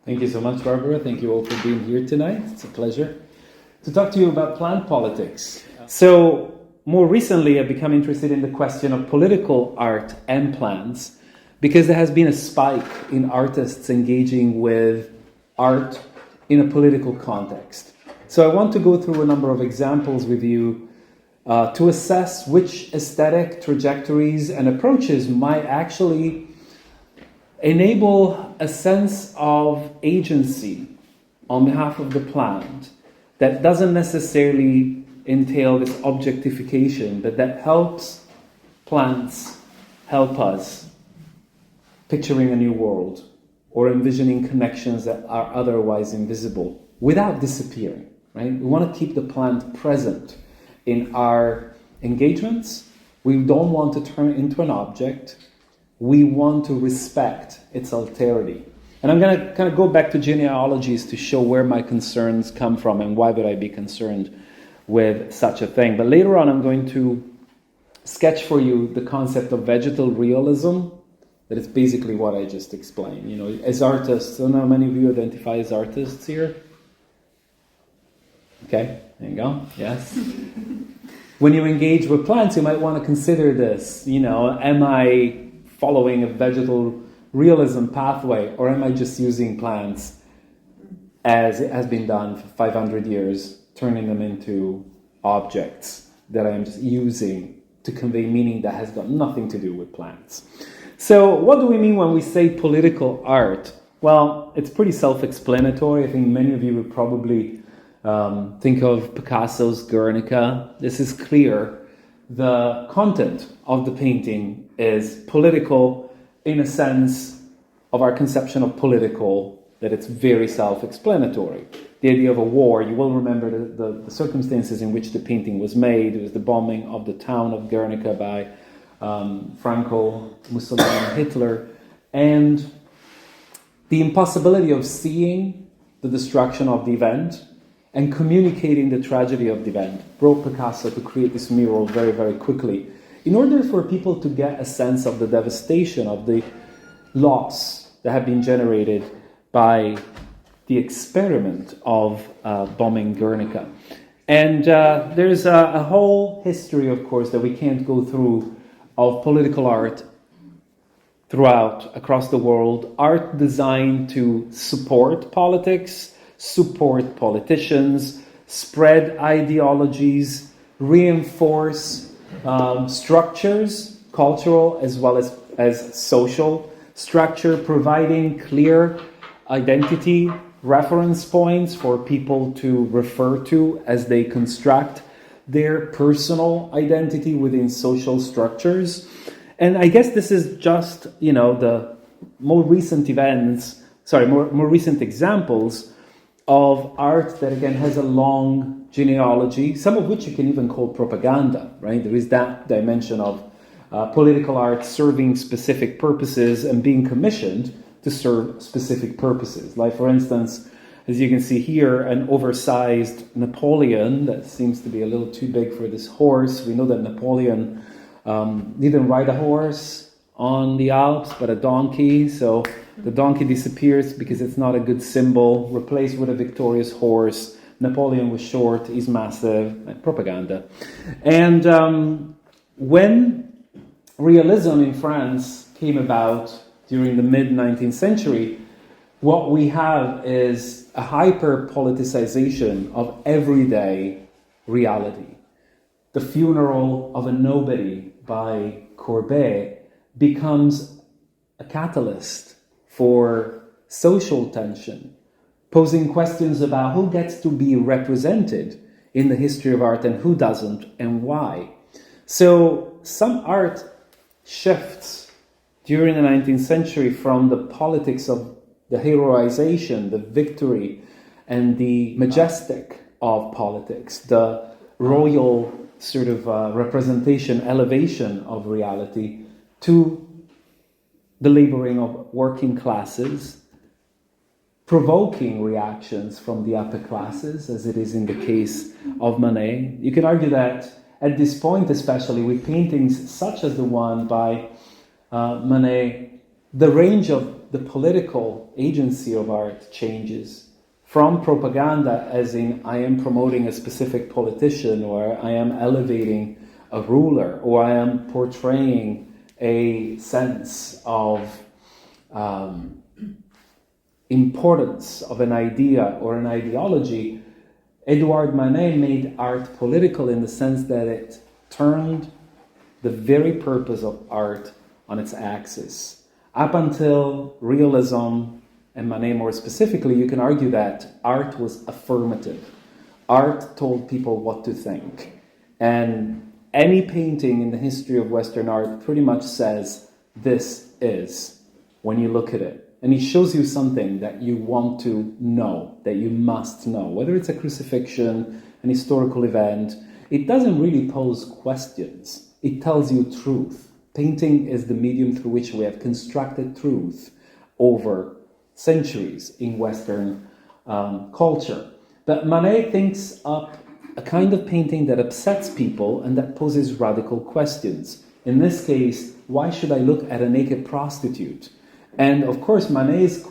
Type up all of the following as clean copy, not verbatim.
Thank you so much, Barbara. Thank you all for being here tonight. It's a pleasure to talk to you about plant politics. So, more recently, I've become interested in the question of political art and plants because there has been a spike in artists engaging with art in a political context. So I want to go through a number of examples with you to assess which aesthetic trajectories and approaches might actually enable a sense of agency on behalf of the plant that doesn't necessarily entail this objectification, but that helps plants help us picturing a new world or envisioning connections that are otherwise invisible without disappearing, right? We want to keep the plant present in our engagements. We don't want to turn it into an object. We want to respect its alterity. And I'm going to kind of go back to genealogies to show where my concerns come from and why would I be concerned with such a thing. But later on, I'm going to sketch for you the concept of vegetal realism. That is basically what I just explained. You know, as artists, I don't know how many of you identify as artists here? Okay, there you go, yes. When you engage with plants, you might want to consider this. You know, am I following a vegetal realism pathway, or am I just using plants as it has been done for 500 years, turning them into objects that I am just using to convey meaning that has got nothing to do with plants? So what do we mean when we say political art? Well, it's pretty self-explanatory. I think many of you would probably think of Picasso's Guernica. This is clear. The content of the painting is political in a sense of our conception of political, that it's very self-explanatory. The idea of a war, you will remember the circumstances in which the painting was made. It was the bombing of the town of Guernica by Franco, Mussolini, and Hitler, and the impossibility of seeing the destruction of the event and communicating the tragedy of the event brought Picasso to create this mural very, very quickly in order for people to get a sense of the devastation, of the loss that had been generated by the experiment of bombing Guernica. And there's a whole history, of course, that we can't go through of political art across the world, art designed to support politics, support politicians, spread ideologies, reinforce structures, cultural as well as social structure, providing clear identity reference points for people to refer to as they construct their personal identity within social structures. And I guess this is just, you know, the more recent examples of art that, again, has a long genealogy, some of which you can even call propaganda, right? There is that dimension of political art serving specific purposes and being commissioned to serve specific purposes. Like, for instance, as you can see here, an oversized Napoleon that seems to be a little too big for this horse. We know that Napoleon didn't ride a horse on the Alps, but a donkey. So the donkey disappears because it's not a good symbol, replaced with a victorious horse. Napoleon was short, he's massive, propaganda. And when realism in France came about during the mid-19th century, what we have is a hyper-politicization of everyday reality. The Funeral of a Nobody by Courbet becomes a catalyst for social tension, posing questions about who gets to be represented in the history of art and who doesn't, and why. So some art shifts during the 19th century from the politics of the heroization, the victory, and the majestic of politics, the royal sort of representation, elevation of reality, to the laboring of working classes, provoking reactions from the upper classes, as it is in the case of Manet. You can argue that at this point, especially with paintings such as the one by Manet, the range of the political agency of art changes from propaganda, as in I am promoting a specific politician, or I am elevating a ruler, or I am portraying a sense of importance of an idea or an ideology. Edouard Manet made art political in the sense that it turned the very purpose of art on its axis. Up until realism, and Manet more specifically, you can argue that art was affirmative. Art told people what to think. And any painting in the history of Western art pretty much says, this is, when you look at it. And it shows you something that you want to know, that you must know. Whether it's a crucifixion, an historical event, it doesn't really pose questions. It tells you truth. Painting is the medium through which we have constructed truth over centuries in Western culture. But Manet thinks up a kind of painting that upsets people and that poses radical questions. In this case, why should I look at a naked prostitute? And of course, Manet's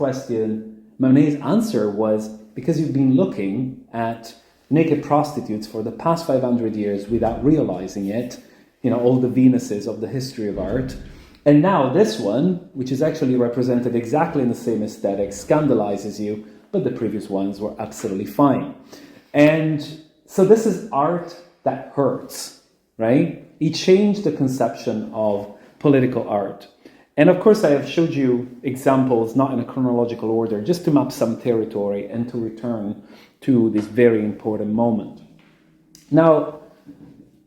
answer was, because you've been looking at naked prostitutes for the past 500 years without realizing it, all the Venuses of the history of art. And now this one, which is actually represented exactly in the same aesthetic, scandalizes you, but the previous ones were absolutely fine. And so this is art that hurts, right? He changed the conception of political art. And of course, I have showed you examples, not in a chronological order, just to map some territory and to return to this very important moment. Now,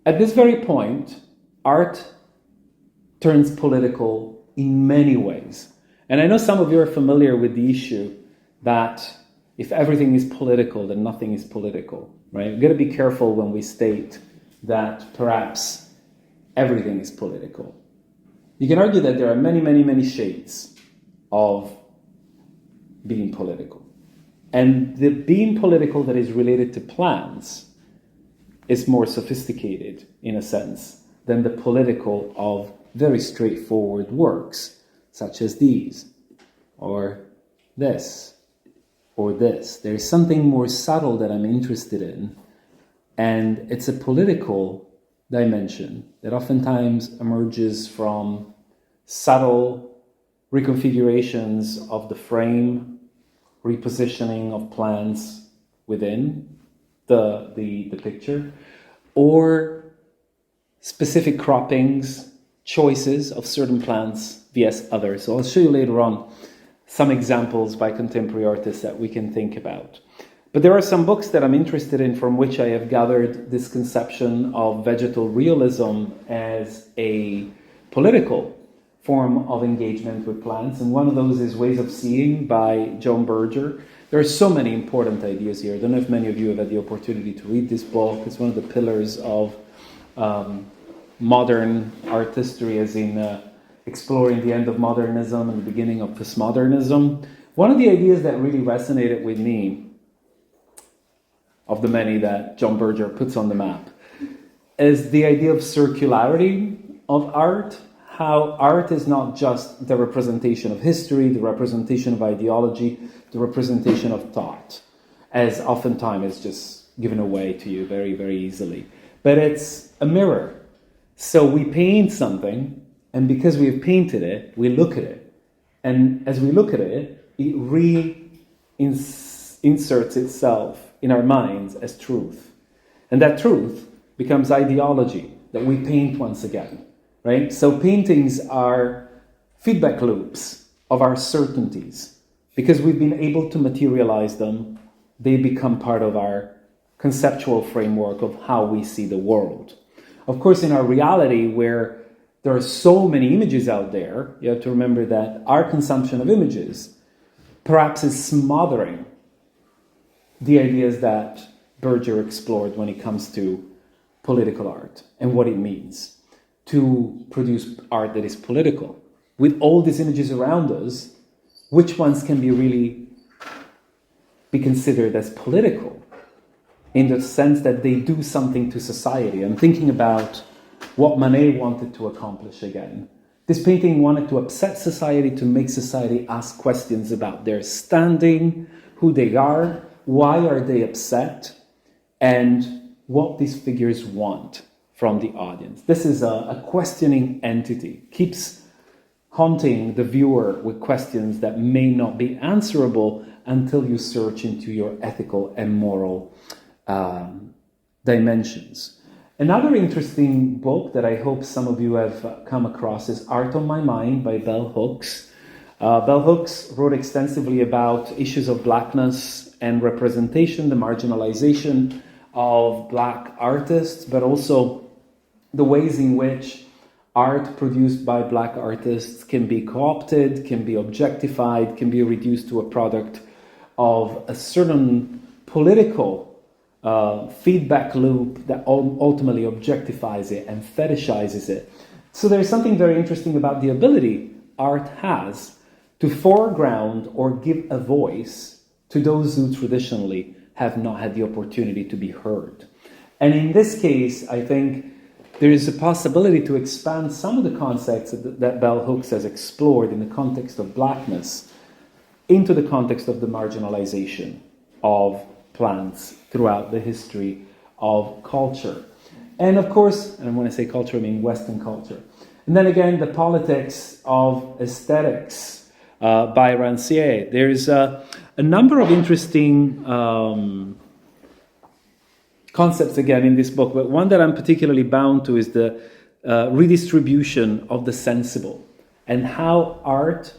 at this very point, art turns political in many ways. And I know some of you are familiar with the issue that if everything is political, then nothing is political, right? We've got to be careful when we state that perhaps everything is political. You can argue that there are many, many, many shades of being political. And the being political that is related to plans is more sophisticated, in a sense, than the political of very straightforward works, such as these, or this, or this. There's something more subtle that I'm interested in, and it's a political dimension that oftentimes emerges from subtle reconfigurations of the frame, repositioning of plants within the picture, or specific croppings, choices of certain plants vs others. So I'll show you later on some examples by contemporary artists that we can think about. But there are some books that I'm interested in from which I have gathered this conception of vegetal realism as a political form of engagement with plants. And one of those is Ways of Seeing by John Berger. There are so many important ideas here. I don't know if many of you have had the opportunity to read this book. It's one of the pillars of modern art history, as in exploring the end of modernism and the beginning of postmodernism. One of the ideas that really resonated with me, of the many that John Berger puts on the map, is the idea of circularity of art. How art is not just the representation of history, the representation of ideology, the representation of thought, as oftentimes is just given away to you very, very easily. But it's a mirror. So we paint something, and because we have painted it, we look at it. And as we look at it, it inserts itself in our minds as truth. And that truth becomes ideology that we paint once again, right? So paintings are feedback loops of our certainties. Because we've been able to materialize them, they become part of our conceptual framework of how we see the world. Of course, in our reality, where there are so many images out there, you have to remember that our consumption of images perhaps is smothering the ideas that Berger explored when it comes to political art and what it means to produce art that is political. With all these images around us, which ones can be considered as political in the sense that they do something to society? I'm thinking about what Manet wanted to accomplish again. This painting wanted to upset society, to make society ask questions about their standing, who they are, why are they upset, and what these figures want from the audience. This is a questioning entity, keeps haunting the viewer with questions that may not be answerable until you search into your ethical and moral dimensions. Another interesting book that I hope some of you have come across is Art on My Mind by Bell Hooks. Bell Hooks wrote extensively about issues of blackness and representation, the marginalization of black artists, but also the ways in which art produced by black artists can be co-opted, can be objectified, can be reduced to a product of a certain political feedback loop that ultimately objectifies it and fetishizes it. So there's something very interesting about the ability art has to foreground or give a voice to those who traditionally have not had the opportunity to be heard. And in this case, I think there is a possibility to expand some of the concepts that Bell Hooks has explored in the context of blackness into the context of the marginalization of plants throughout the history of culture. And of course, and when I say culture, I mean Western culture. And then again, the politics of aesthetics by Rancière. There's a number of interesting concepts again in this book, but one that I'm particularly bound to is the redistribution of the sensible and how art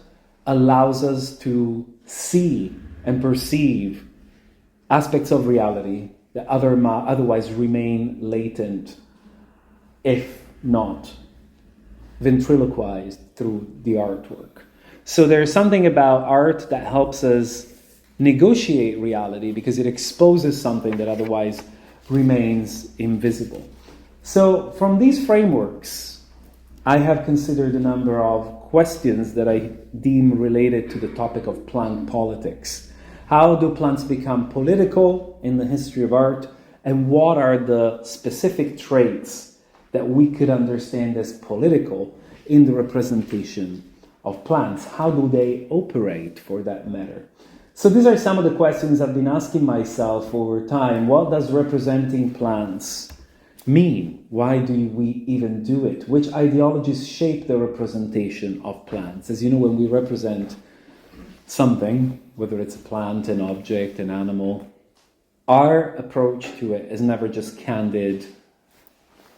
allows us to see and perceive aspects of reality that otherwise remain latent, if not ventriloquized through the artwork. So there's something about art that helps us negotiate reality because it exposes something that otherwise remains invisible. So from these frameworks, I have considered a number of questions that I deem related to the topic of plant politics. How do plants become political in the history of art? And what are the specific traits that we could understand as political in the representation of plants? How do they operate, for that matter? So these are some of the questions I've been asking myself over time. What does representing plants mean? Why do we even do it? Which ideologies shape the representation of plants? As you know, when we represent something, whether it's a plant, an object, an animal, our approach to it is never just candid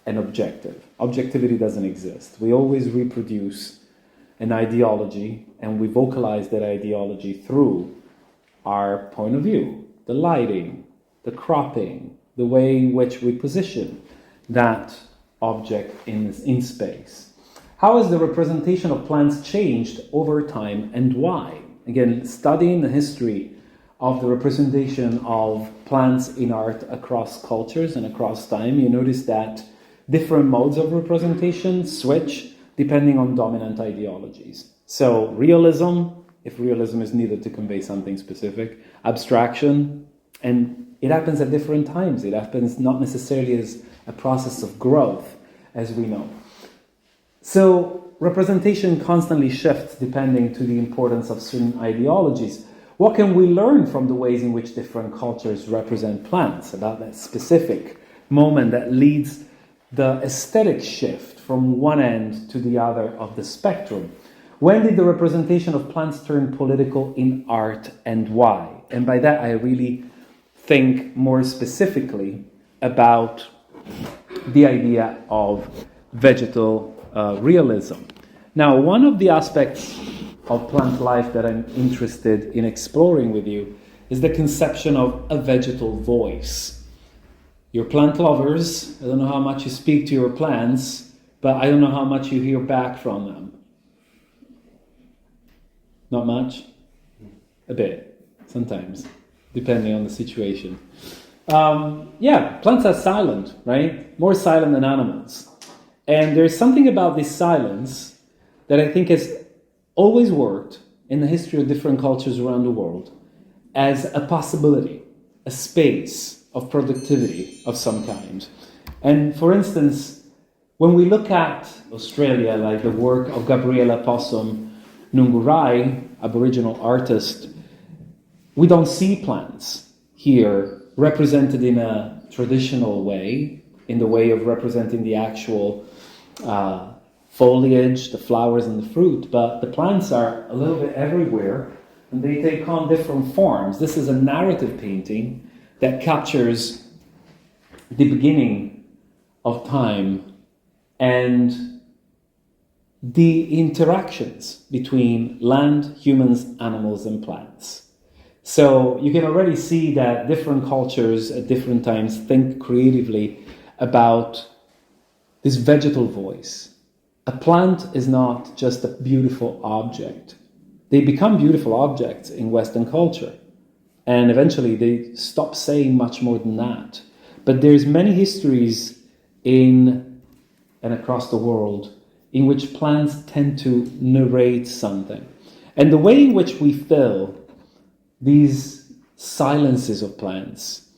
and objective. Objectivity doesn't exist. We always reproduce an ideology, and we vocalize that ideology through our point of view, the lighting, the cropping, the way in which we position that object in space. How has the representation of plants changed over time and why? Again, studying the history of the representation of plants in art across cultures and across time, you notice that different modes of representation switch depending on dominant ideologies. So realism, if realism is needed to convey something specific, abstraction, and it happens at different times. It happens not necessarily as a process of growth, as we know. So representation constantly shifts depending to the importance of certain ideologies. What can we learn from the ways in which different cultures represent plants, about that specific moment that leads the aesthetic shift from one end to the other of the spectrum? When did the representation of plants turn political in art and why? And by that I really think more specifically about the idea of vegetal realism. Now, one of the aspects of plant life that I'm interested in exploring with you is the conception of a vegetal voice. You're plant lovers. I don't know how much you speak to your plants, but I don't know how much you hear back from them. Not much? A bit, sometimes, depending on the situation. Plants are silent, right? More silent than animals. And there's something about this silence that I think has always worked in the history of different cultures around the world as a possibility, a space of productivity of some kind. And for instance, When we look at Australia, like the work of Gabriela Possum Nungurai, Aboriginal artist, we don't see plants here represented in a traditional way, in the way of representing the actual foliage, the flowers and the fruit, but the plants are a little bit everywhere and they take on different forms. This is a narrative painting that captures the beginning of time and the interactions between land, humans, animals, and plants. So you can already see that different cultures at different times think creatively about this vegetal voice. A plant is not just a beautiful object. They become beautiful objects in Western culture, and eventually they stop saying much more than that. But there's many histories in and across the world in which plants tend to narrate something. And the way in which we fill these silences of plants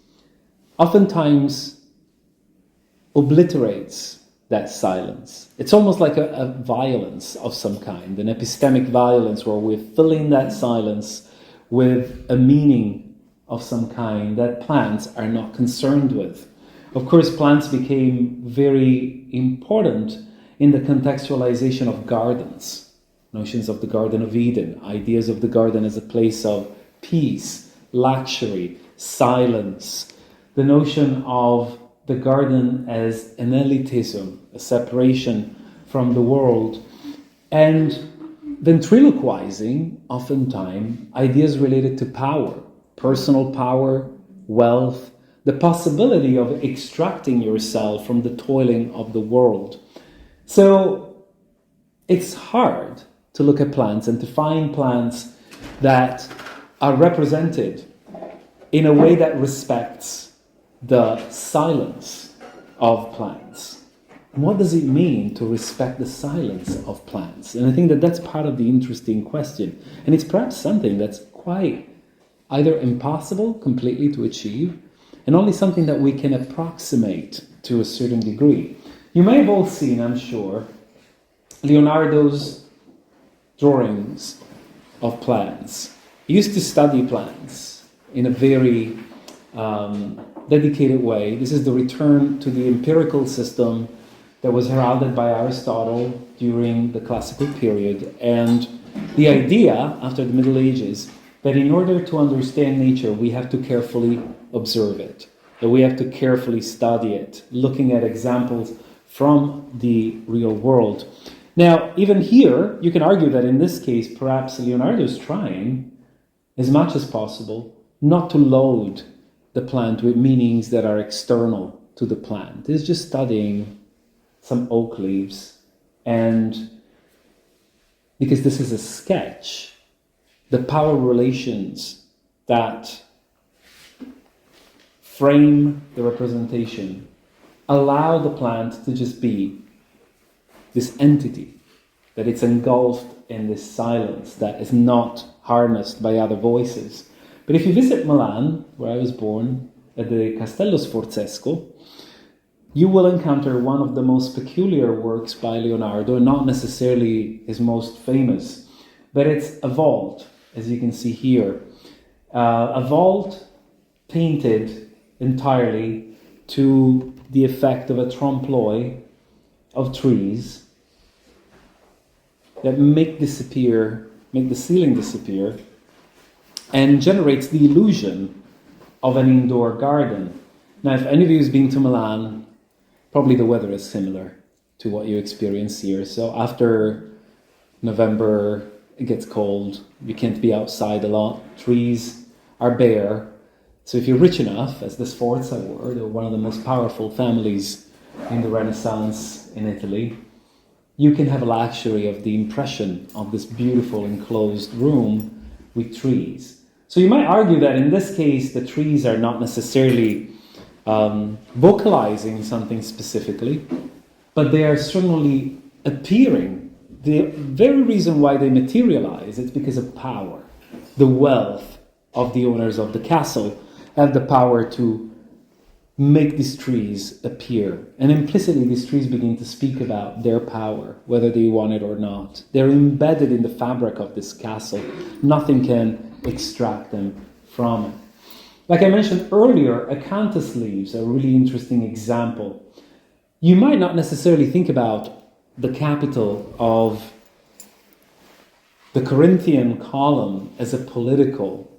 oftentimes obliterates that silence. It's almost like a violence of some kind, an epistemic violence where we're filling that silence with a meaning of some kind that plants are not concerned with. Of course, plants became very important in the contextualization of gardens, notions of the Garden of Eden, ideas of the garden as a place of peace, luxury, silence, the notion of the garden as an elitism, a separation from the world, and ventriloquizing, oftentimes, ideas related to power, personal power, wealth, the possibility of extracting yourself from the toiling of the world. So it's hard to look at plants and to find plants that are represented in a way that respects the silence of plants. And what does it mean to respect the silence of plants? And I think that that's part of the interesting question. And it's perhaps something that's quite either impossible completely to achieve, and only something that we can approximate to a certain degree. You may have all seen, I'm sure, Leonardo's drawings of plants. He used to study plants in a very dedicated way. This is the return to the empirical system that was heralded by Aristotle during the classical period, and the idea after the Middle Ages that in order to understand nature we have to carefully observe it, that we have to carefully study it, looking at examples from the real world. Now, even here, you can argue that in this case, perhaps Leonardo is trying, as much as possible, not to load the plant with meanings that are external to the plant. He's just studying some oak leaves, and because this is a sketch, the power relations that frame the representation allow the plant to just be this entity, that it's engulfed in this silence that is not harnessed by other voices. But if you visit Milan, where I was born, at the Castello Sforzesco, you will encounter one of the most peculiar works by Leonardo, not necessarily his most famous, but it's a vault, as you can see here. A vault painted entirely to the effect of a trompe-l'oeil of trees that make the ceiling disappear, and generates the illusion of an indoor garden. Now, if any of you has been to Milan, probably the weather is similar to what you experience here. So after November, it gets cold, you can't be outside a lot, trees are bare. So if you're rich enough, as the Sforza were, they were one of the most powerful families in the Renaissance in Italy, you can have a luxury of the impression of this beautiful enclosed room with trees. So you might argue that in this case, the trees are not necessarily vocalizing something specifically, but they are certainly appearing. The very reason why they materialize is because of power. The wealth of the owners of the castle have the power to make these trees appear. And implicitly, these trees begin to speak about their power, whether they want it or not. They're embedded in the fabric of this castle. Nothing can extract them from it. Like I mentioned earlier, acanthus leaves are a really interesting example. You might not necessarily think about the capital of the Corinthian column as a political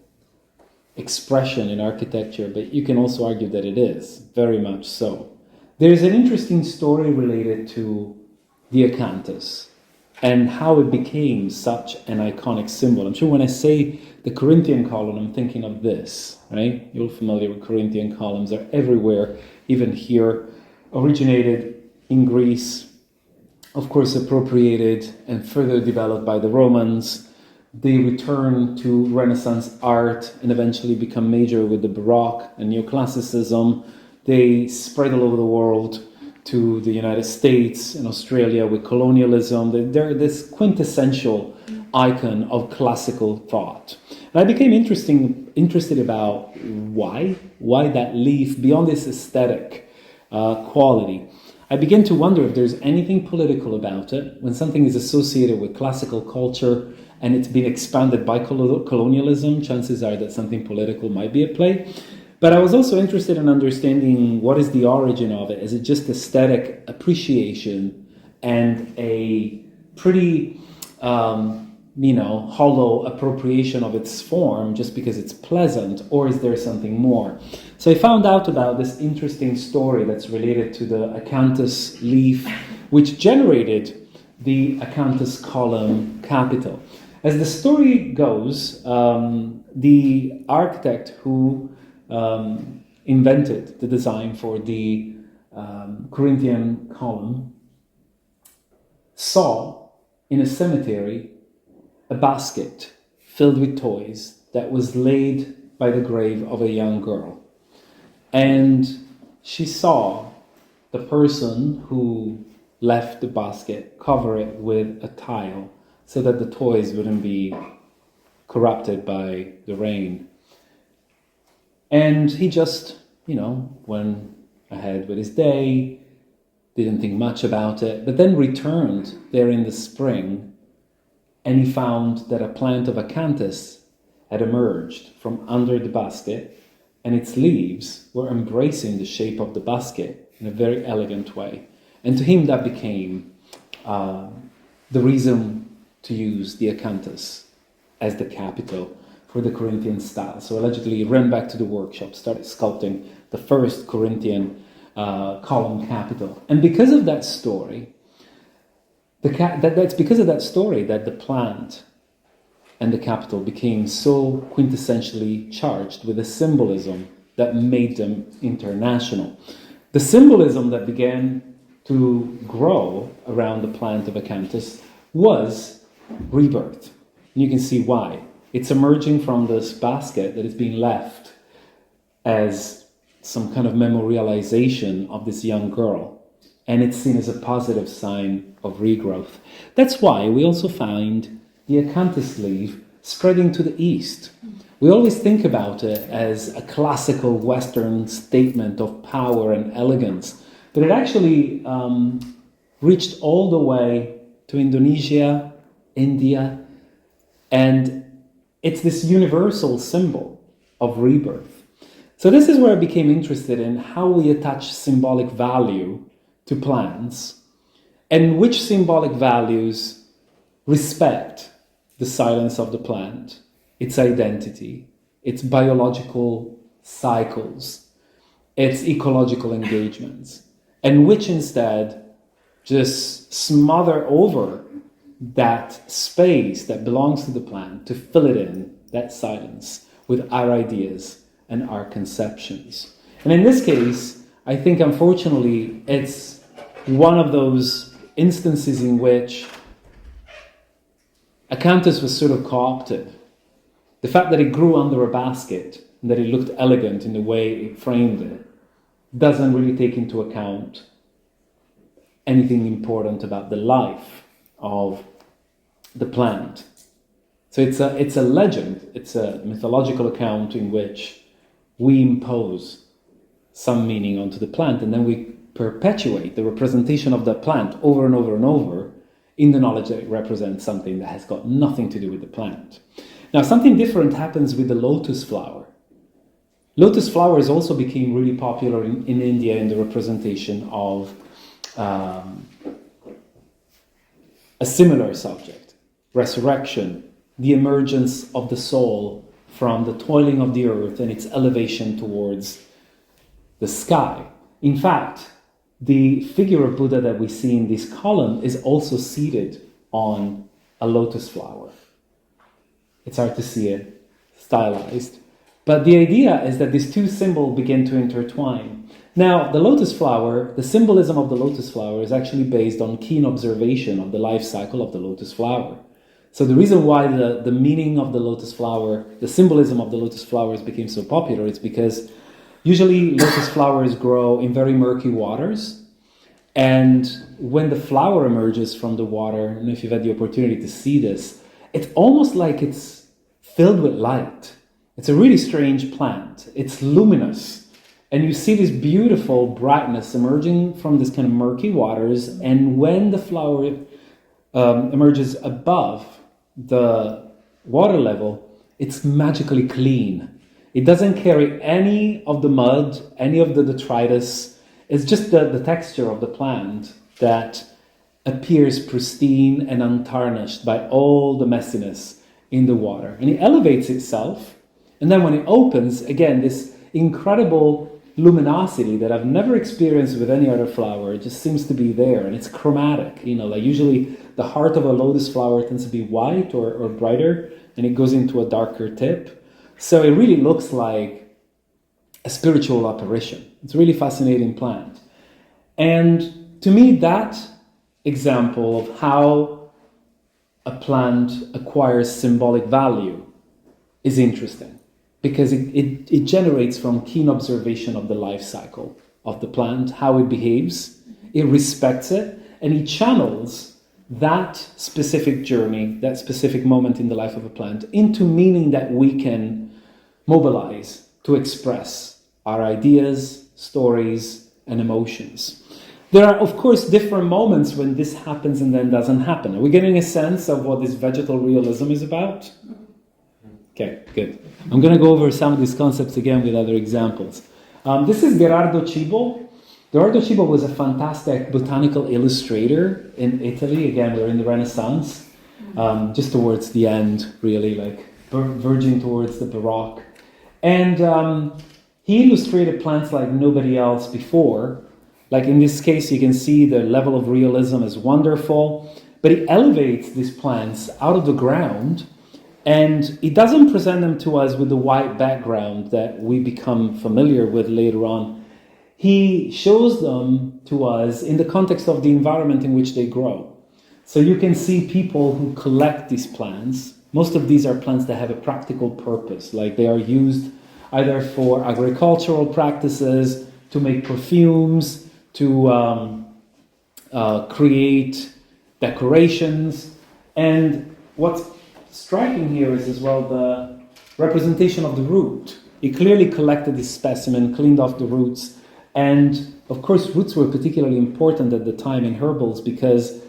expression in architecture, but you can also argue that it is, very much so. There's an interesting story related to the acanthus and how it became such an iconic symbol. I'm sure when I say the Corinthian column, I'm thinking of this, right? You're familiar with Corinthian columns. They're everywhere, even here. Originated in Greece, of course appropriated and further developed by the Romans. They return to Renaissance art and eventually become major with the Baroque and Neoclassicism. They spread all over the world to the United States and Australia with colonialism. They're this quintessential icon of classical thought. And I became interested about why that leaf, beyond this aesthetic quality. I begin to wonder if there's anything political about it. When something is associated with classical culture and it's been expanded by colonialism, chances are that something political might be at play. But I was also interested in understanding what is the origin of it. Is it just aesthetic appreciation and a pretty, hollow appropriation of its form just because it's pleasant, or is there something more? So I found out about this interesting story that's related to the acanthus leaf, which generated the acanthus column capital. As the story goes, the architect who invented the design for the Corinthian column saw in a cemetery a basket filled with toys that was laid by the grave of a young girl. And she saw the person who left the basket cover it with a tile so that the toys wouldn't be corrupted by the rain. And he just, went ahead with his day, didn't think much about it, but then returned there in the spring, and he found that a plant of acanthus had emerged from under the basket, and its leaves were embracing the shape of the basket in a very elegant way. And to him that became the reason to use the acanthus as the capital for the Corinthian style. So allegedly he ran back to the workshop, started sculpting the first Corinthian column capital. And because of that story, that's because of that story that the plant and the capital became so quintessentially charged with a symbolism that made them international. The symbolism that began to grow around the plant of acanthus was rebirth. And you can see why. It's emerging from this basket that is being left as some kind of memorialization of this young girl. And it's seen as a positive sign of regrowth. That's why we also find the acanthus leaf spreading to the east. We always think about it as a classical Western statement of power and elegance, but it actually reached all the way to Indonesia, India, and it's this universal symbol of rebirth. So this is where I became interested in how we attach symbolic value to plants and which symbolic values respect the silence of the plant, its identity, its biological cycles, its ecological engagements, and which instead just smother over that space that belongs to the plant to fill it in, that silence, with our ideas and our conceptions. And in this case, I think unfortunately it's one of those instances in which acanthus was sort of co-opted. The fact that it grew under a basket and that it looked elegant in the way it framed it doesn't really take into account anything important about the life of the plant. So it's a legend, it's a mythological account in which we impose some meaning onto the plant, and then we perpetuate the representation of that plant over and over and over in the knowledge that it represents something that has got nothing to do with the plant. Now, something different happens with the lotus flower. Lotus flowers also became really popular in India in the representation of a similar subject, resurrection, the emergence of the soul from the toiling of the earth and its elevation towards the sky. In fact, the figure of Buddha that we see in this column is also seated on a lotus flower. It's hard to see it stylized. But the idea is that these two symbols begin to intertwine. Now, the lotus flower, the symbolism of the lotus flower is actually based on keen observation of the life cycle of the lotus flower. So the reason why the meaning of the lotus flower, the symbolism of the lotus flowers became so popular is because usually lotus flowers grow in very murky waters. And when the flower emerges from the water, I don't know if you've had the opportunity to see this, it's almost like it's filled with light. It's a really strange plant. It's luminous. And you see this beautiful brightness emerging from this kind of murky waters. And when the flower emerges above the water level, it's magically clean. It doesn't carry any of the mud, any of the detritus. It's just the texture of the plant that appears pristine and untarnished by all the messiness in the water. And it elevates itself. And then when it opens, again, this incredible luminosity that I've never experienced with any other flower, it just seems to be there. And it's chromatic, like usually the heart of a lotus flower tends to be white or brighter, and it goes into a darker tip. So it really looks like a spiritual apparition. It's a really fascinating plant. And to me, that example of how a plant acquires symbolic value is interesting because it generates from keen observation of the life cycle of the plant, how it behaves, it respects it, and it channels that specific journey, that specific moment in the life of a plant into meaning that we can mobilize to express our ideas, stories, and emotions. There are, of course, different moments when this happens and then doesn't happen. Are we getting a sense of what this vegetal realism is about? Okay, good. I'm going to go over some of these concepts again with other examples. This is Gerardo Cibo. Gerardo Cibo was a fantastic botanical illustrator in Italy. Again, we're in the Renaissance, just towards the end, really, like verging towards the Baroque. And he illustrated plants like nobody else before. Like in this case, you can see the level of realism is wonderful, but he elevates these plants out of the ground, and he doesn't present them to us with the white background that we become familiar with later on. He shows them to us in the context of the environment in which they grow. So you can see people who collect these plants. Most of these are plants that have a practical purpose, like they are used either for agricultural practices, to make perfumes, to create decorations. And what's striking here is as well the representation of the root. He clearly collected this specimen, cleaned off the roots, and of course roots were particularly important at the time in herbals because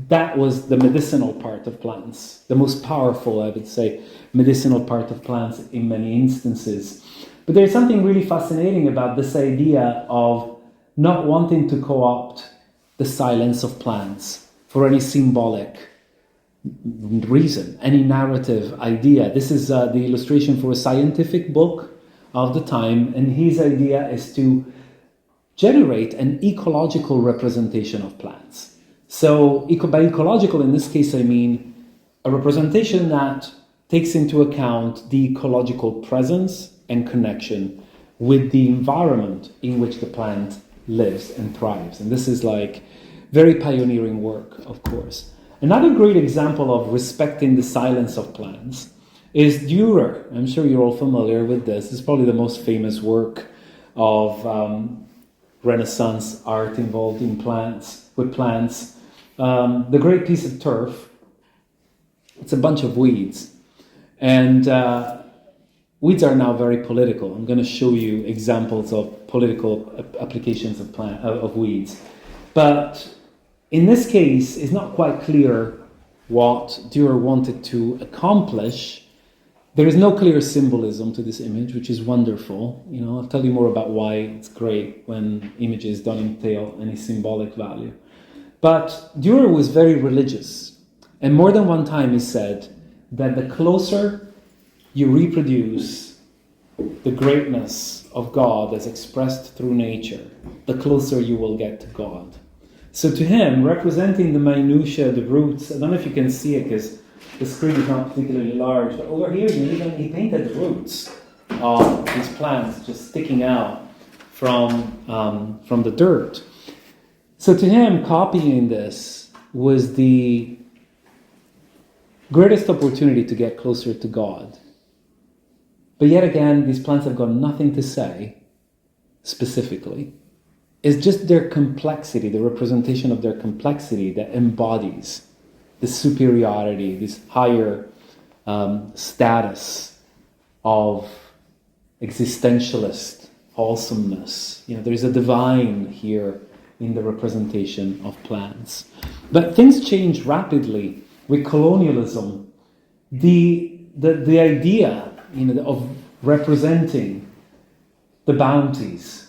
that was the medicinal part of plants, the most powerful, I would say, medicinal part of plants in many instances. But there's something really fascinating about this idea of not wanting to co-opt the silence of plants for any symbolic reason, any narrative idea. This is the illustration for a scientific book of the time, and his idea is to generate an ecological representation of plants. So by ecological, in this case, I mean a representation that takes into account the ecological presence and connection with the environment in which the plant lives and thrives. And this is like very pioneering work, of course. Another great example of respecting the silence of plants is Dürer. I'm sure you're all familiar with this. It's probably the most famous work of Renaissance art involved in plants, with plants. The great piece of turf, it's a bunch of weeds. And weeds are now very political. I'm going to show you examples of political applications of weeds. But in this case, it's not quite clear what Dürer wanted to accomplish. There is no clear symbolism to this image, which is wonderful. I'll tell you more about why it's great when images don't entail any symbolic value. But Dürer was very religious. And more than one time he said that the closer you reproduce the greatness of God as expressed through nature, the closer you will get to God. So to him, representing the minutiae, the roots, I don't know if you can see it because the screen is not particularly large, but over here he painted the roots of these plants just sticking out from the dirt. So to him, copying this was the greatest opportunity to get closer to God. But yet again, these plants have got nothing to say specifically. It's just their complexity, the representation of their complexity that embodies the superiority, this higher status of existentialist wholesomeness. There's a divine here in the representation of plants. But things change rapidly with colonialism. The idea of representing the bounties,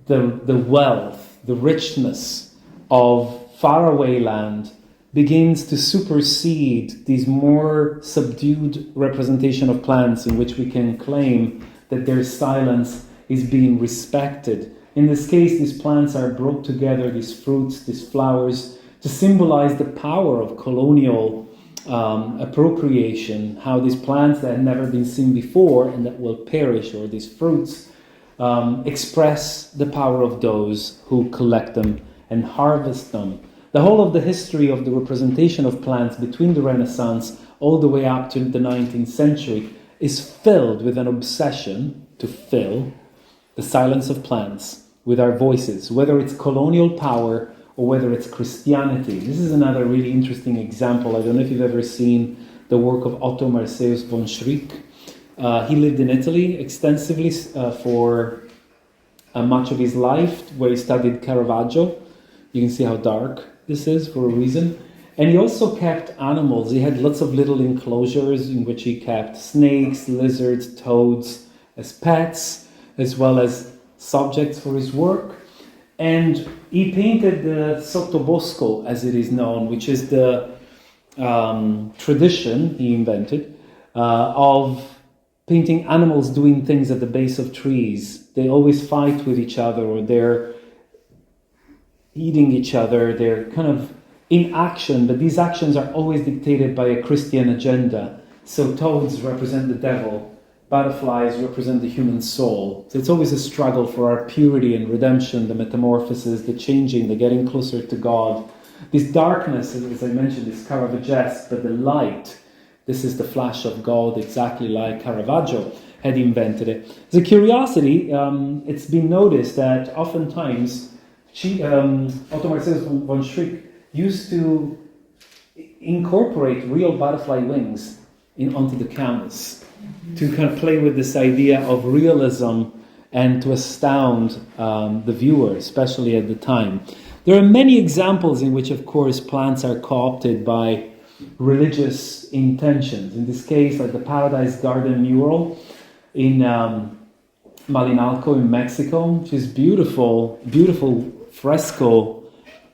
the wealth, the richness of faraway land begins to supersede these more subdued representation of plants in which we can claim that their silence is being respected. In this case, these plants are brought together, these fruits, these flowers, to symbolize the power of colonial appropriation, how these plants that had never been seen before and that will perish, or these fruits, express the power of those who collect them and harvest them. The whole of the history of the representation of plants between the Renaissance all the way up to the 19th century is filled with an obsession to fill the silence of plants with our voices, whether it's colonial power or whether it's Christianity. This is another really interesting example. I don't know if you've ever seen the work of Otto Marseus von Schrick. He lived in Italy extensively for much of his life, where he studied Caravaggio. You can see how dark this is for a reason. And he also kept animals. He had lots of little enclosures in which he kept snakes, lizards, toads as pets, as well as subjects for his work. And he painted the sottobosco, as it is known, which is the tradition he invented of painting animals doing things at the base of trees. They always fight with each other, or they're eating each other. They're kind of in action, but these actions are always dictated by a Christian agenda. So toads represent the devil, butterflies represent the human soul. So it's always a struggle for our purity and redemption, the metamorphosis, the changing, the getting closer to God. This darkness, as I mentioned, is Caravaggesque, but the light, this is the flash of God, exactly like Caravaggio had invented it. As a curiosity, it's been noticed that oftentimes Otto Marseus von Schrick used to incorporate real butterfly wings onto the canvas to kind of play with this idea of realism and to astound the viewer, especially at the time. There are many examples in which, of course, plants are co-opted by religious intentions. In this case, like the Paradise Garden mural in Malinalco in Mexico, which is beautiful fresco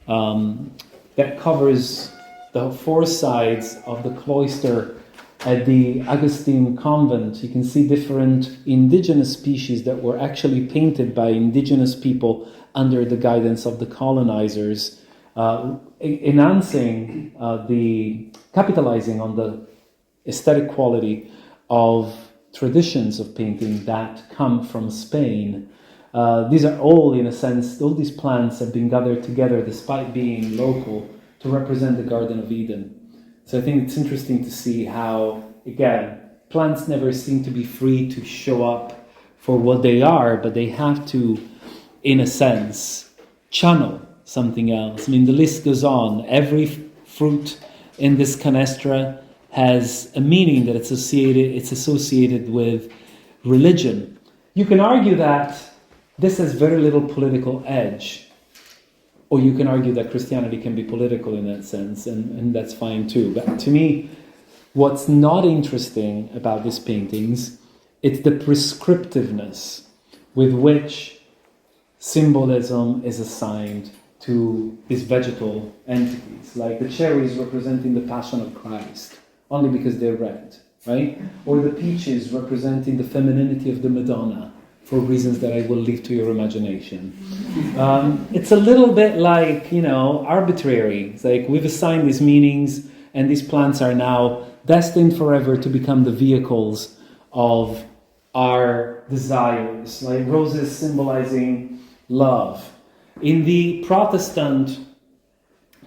that covers the four sides of the cloister at the Augustine convent. You can see different indigenous species that were actually painted by indigenous people under the guidance of the colonizers, capitalizing on the aesthetic quality of traditions of painting that come from Spain. These are all, in a sense, all these plants have been gathered together despite being local to represent the Garden of Eden. So I think it's interesting to see how, again, plants never seem to be free to show up for what they are, but they have to, in a sense, channel something else. I mean, the list goes on. Every fruit in this canestra has a meaning that it's associated with religion. You can argue that this has very little political edge, or you can argue that Christianity can be political in that sense, and that's fine too. But to me, what's not interesting about these paintings, it's the prescriptiveness with which symbolism is assigned to these vegetal entities, like the cherries representing the Passion of Christ, only because they're red, right? Or the peaches representing the femininity of the Madonna, for reasons that I will leave to your imagination. It's a little bit like, arbitrary. It's like we've assigned these meanings, and these plants are now destined forever to become the vehicles of our desires, like roses symbolizing love. In the Protestant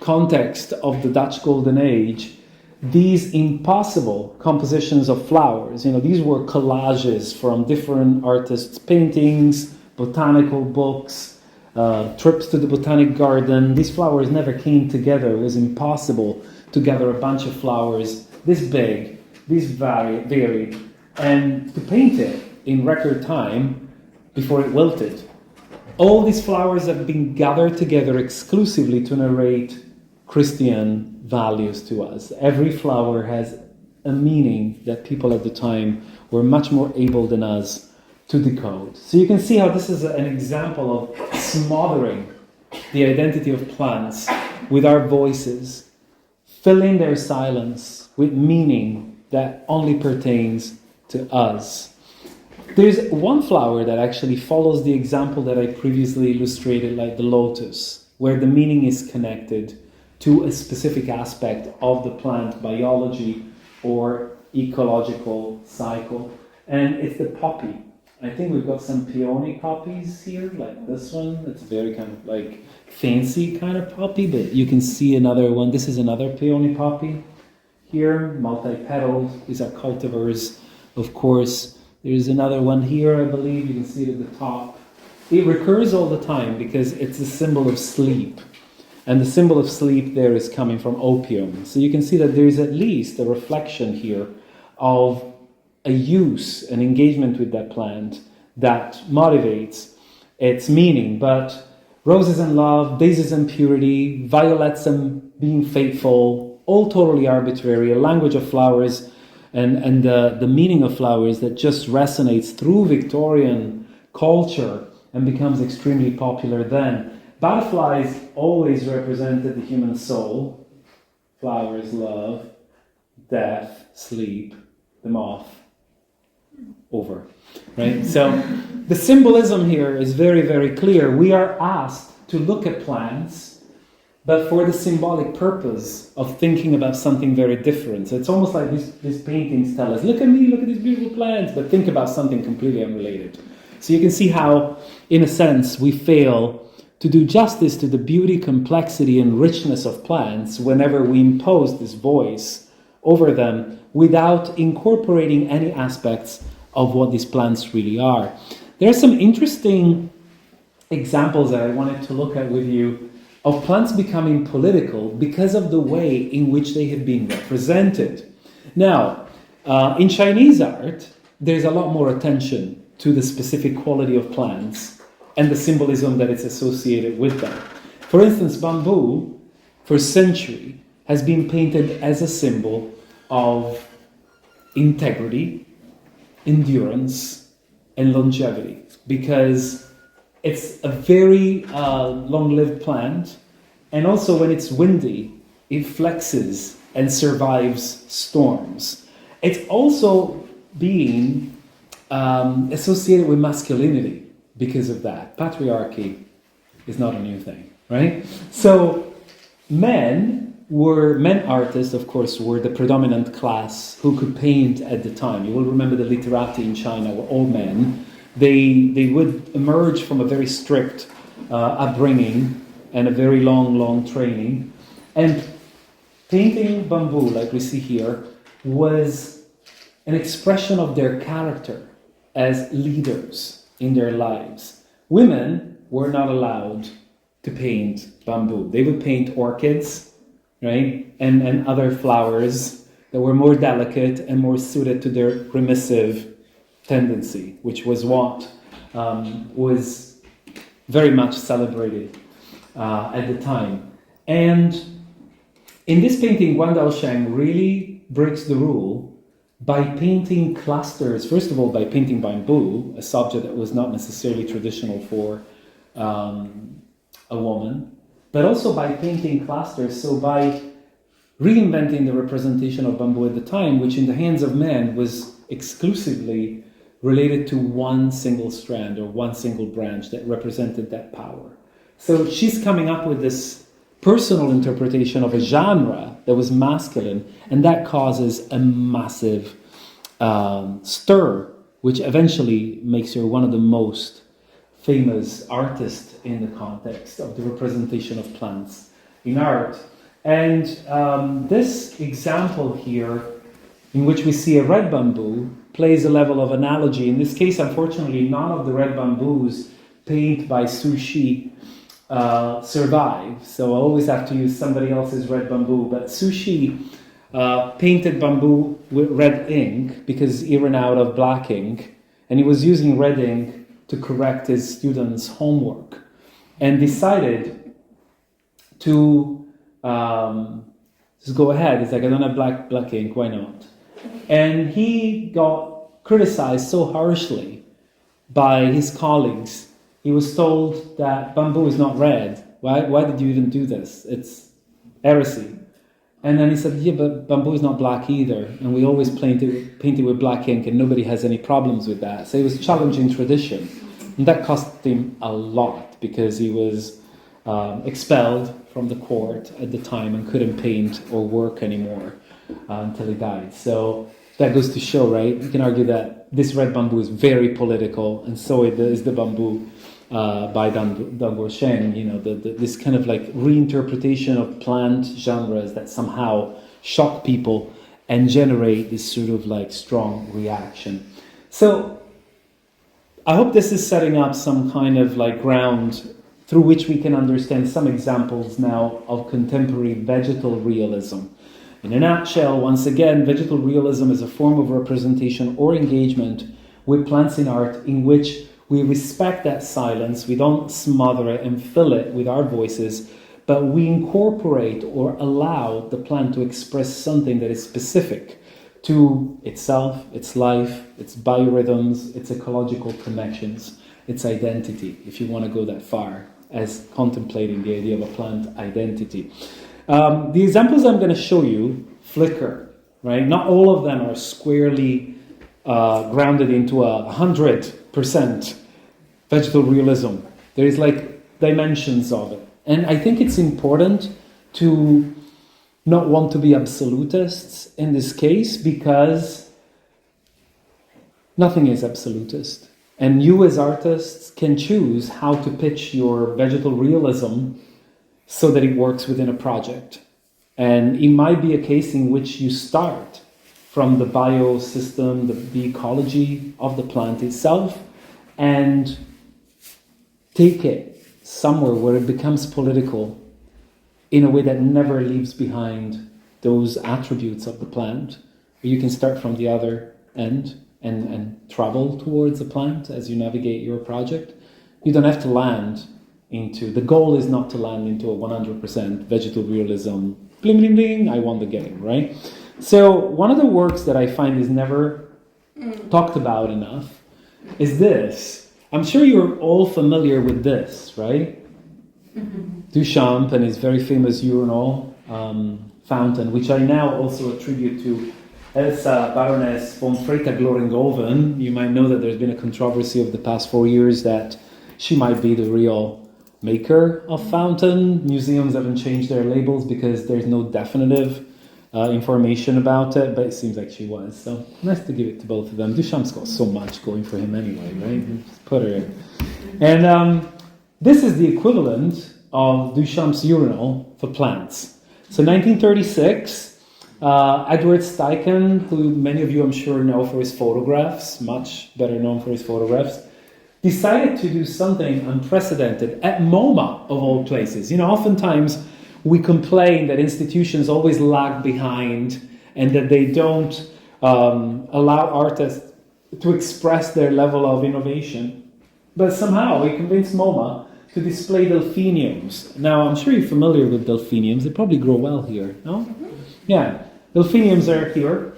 context of the Dutch Golden Age, these impossible compositions of flowers, these were collages from different artists' paintings, botanical books, trips to the botanic garden. These flowers never came together. It was impossible to gather a bunch of flowers this big, this varied, and to paint it in record time before it wilted. All these flowers have been gathered together exclusively to narrate Christian values to us. Every flower has a meaning that people at the time were much more able than us to decode. So you can see how this is an example of smothering the identity of plants with our voices, filling their silence with meaning that only pertains to us. There's one flower that actually follows the example that I previously illustrated, like the lotus, where the meaning is connected to a specific aspect of the plant biology or ecological cycle. And it's the poppy. I think we've got some peony poppies here, like this one. It's very kind of like fancy kind of poppy, but you can see another one. This is another peony poppy here, multi-petaled. These are cultivars, of course. There's another one here, I believe. You can see it at the top. It recurs all the time because it's a symbol of sleep. And the symbol of sleep there is coming from opium. So you can see that there is at least a reflection here of a use, an engagement with that plant that motivates its meaning. But roses and love, daisies and purity, violets and being faithful, all totally arbitrary, a language of flowers and the meaning of flowers that just resonates through Victorian culture and becomes extremely popular then. Butterflies always represented the human soul. Flowers, love, death, sleep, the moth, over, right? So the symbolism here is very, very clear. We are asked to look at plants, but for the symbolic purpose of thinking about something very different. So it's almost like these paintings tell us, look at me, look at these beautiful plants, but think about something completely unrelated. So you can see how, in a sense, we fail to do justice to the beauty, complexity, and richness of plants whenever we impose this voice over them without incorporating any aspects of what these plants really are. There are some interesting examples that I wanted to look at with you of plants becoming political because of the way in which they have been represented. Now, in Chinese art, there's a lot more attention to the specific quality of plants and the symbolism that is associated with them. For instance, bamboo, for centuries, has been painted as a symbol of integrity, endurance, and longevity, because it's a very long-lived plant, and also when it's windy, it flexes and survives storms. It's also being associated with masculinity because of that. Patriarchy is not a new thing, right? So men artists, of course, were the predominant class who could paint at the time. You will remember the literati in China were all men. They would emerge from a very strict upbringing and a very long training. And painting bamboo, like we see here, was an expression of their character as leaders in their lives. Women were not allowed to paint bamboo. They would paint orchids, right, and other flowers that were more delicate and more suited to their remissive tendency, which was what was very much celebrated at the time. And in this painting, Guan Daosheng really breaks the rule by painting clusters, first of all by painting bamboo, a subject that was not necessarily traditional for a woman, but also by painting clusters, so by reinventing the representation of bamboo at the time, which in the hands of men was exclusively related to one single strand or one single branch that represented that power. So she's coming up with this personal interpretation of a genre that was masculine, and that causes a massive stir, which eventually makes her one of the most famous artists in the context of the representation of plants in art. And this example here, in which we see a red bamboo, plays a level of analogy. In this case, unfortunately, none of the red bamboos painted by Su Shi survive. So I always have to use somebody else's red bamboo. But Su Shi painted bamboo with red ink because he ran out of black ink. And he was using red ink to correct his students' homework. And decided to just go ahead. It's like, I don't have black ink, why not? And he got criticized so harshly by his colleagues. He was told that bamboo is not red. Why did you even do this? It's heresy. And then he said, yeah, but bamboo is not black either. And we always paint it with black ink and nobody has any problems with that. So he was challenging tradition. And that cost him a lot because he was expelled from the court at the time and couldn't paint or work anymore until he died. So that goes to show, right? You can argue that this red bamboo is very political, and so is the bamboo by Dan Daosheng. You know, this kind of like reinterpretation of plant genres that somehow shock people and generate this sort of like strong reaction. So I hope this is setting up some kind of like ground through which we can understand some examples now of contemporary vegetal realism. In a nutshell, once again, vegetal realism is a form of representation or engagement with plants in art in which we respect that silence, we don't smother it and fill it with our voices, but we incorporate or allow the plant to express something that is specific to itself, its life, its biorhythms, its ecological connections, its identity, if you want to go that far, as contemplating the idea of a plant identity. The examples I'm going to show you flicker, right? Not all of them are squarely grounded into 100% vegetal realism. There is like dimensions of it. And I think it's important to not want to be absolutists in this case because nothing is absolutist. And you as artists can choose how to pitch your vegetal realism so that it works within a project. And it might be a case in which you start from the biosystem, the ecology of the plant itself, and take it somewhere where it becomes political in a way that never leaves behind those attributes of the plant. You can start from the other end and travel towards the plant as you navigate your project. You don't have to land into, the goal is not to land into a 100% vegetal realism, bling, bling, bling, I won the game, right? So one of the works that I find is never talked about enough is this. I'm sure you're all familiar with this, right? Duchamp and his very famous urinal fountain, which I now also attribute to Elsa Baroness von Freytag-Lorengoven. You might know that there's been a controversy over the past 4 years that she might be the real maker of fountain. Museums haven't changed their labels because there's no definitive information about it, but it seems like she was. So nice to give it to both of them. Duchamp's got so much going for him anyway, right? Just put her in. And this is the equivalent of Duchamp's urinal for plants. So 1936, Edward Steichen, who many of you I'm sure know for his photographs, much better known for his photographs, decided to do something unprecedented at MoMA, of all places. You know, oftentimes we complain that institutions always lag behind and that they don't allow artists to express their level of innovation. But somehow he convinced MoMA to display delphiniums. Now, I'm sure you're familiar with delphiniums. They probably grow well here, no? Yeah. Delphiniums are here.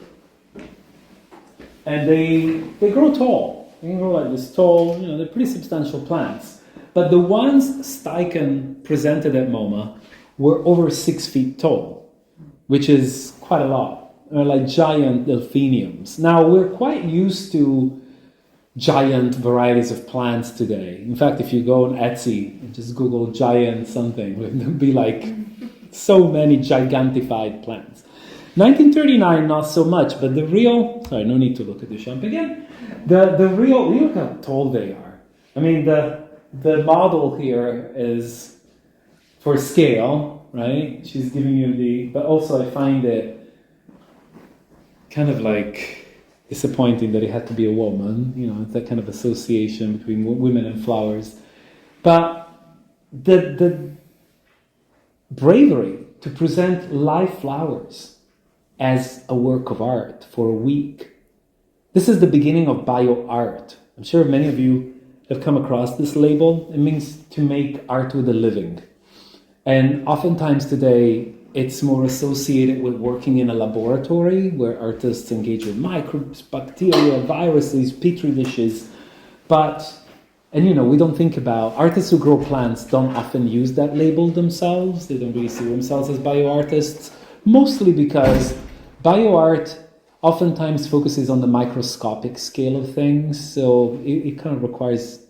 And they grow tall. They can grow like this tall. They're pretty substantial plants. But the ones Steichen presented at MoMA were over 6 feet tall, which is quite a lot. They're like giant delphiniums. Now, we're quite used to giant varieties of plants today. In fact, if you go on Etsy and just Google giant something, there'll be like so many gigantified plants. 1939, not so much, but the real, sorry, no need to look at the champ again. The real, look how tall they are. I mean, the model here is for scale, right? She's giving you but also I find it kind of like disappointing that it had to be a woman, it's that kind of association between women and flowers. But the bravery to present live flowers as a work of art for a week. This is the beginning of bio-art. I'm sure many of you have come across this label. It means to make art with a living. And oftentimes today, it's more associated with working in a laboratory where artists engage with microbes, bacteria, viruses, petri dishes. We don't think about, artists who grow plants don't often use that label themselves. They don't really see themselves as bioartists, mostly because bioart oftentimes focuses on the microscopic scale of things, so it kind of requires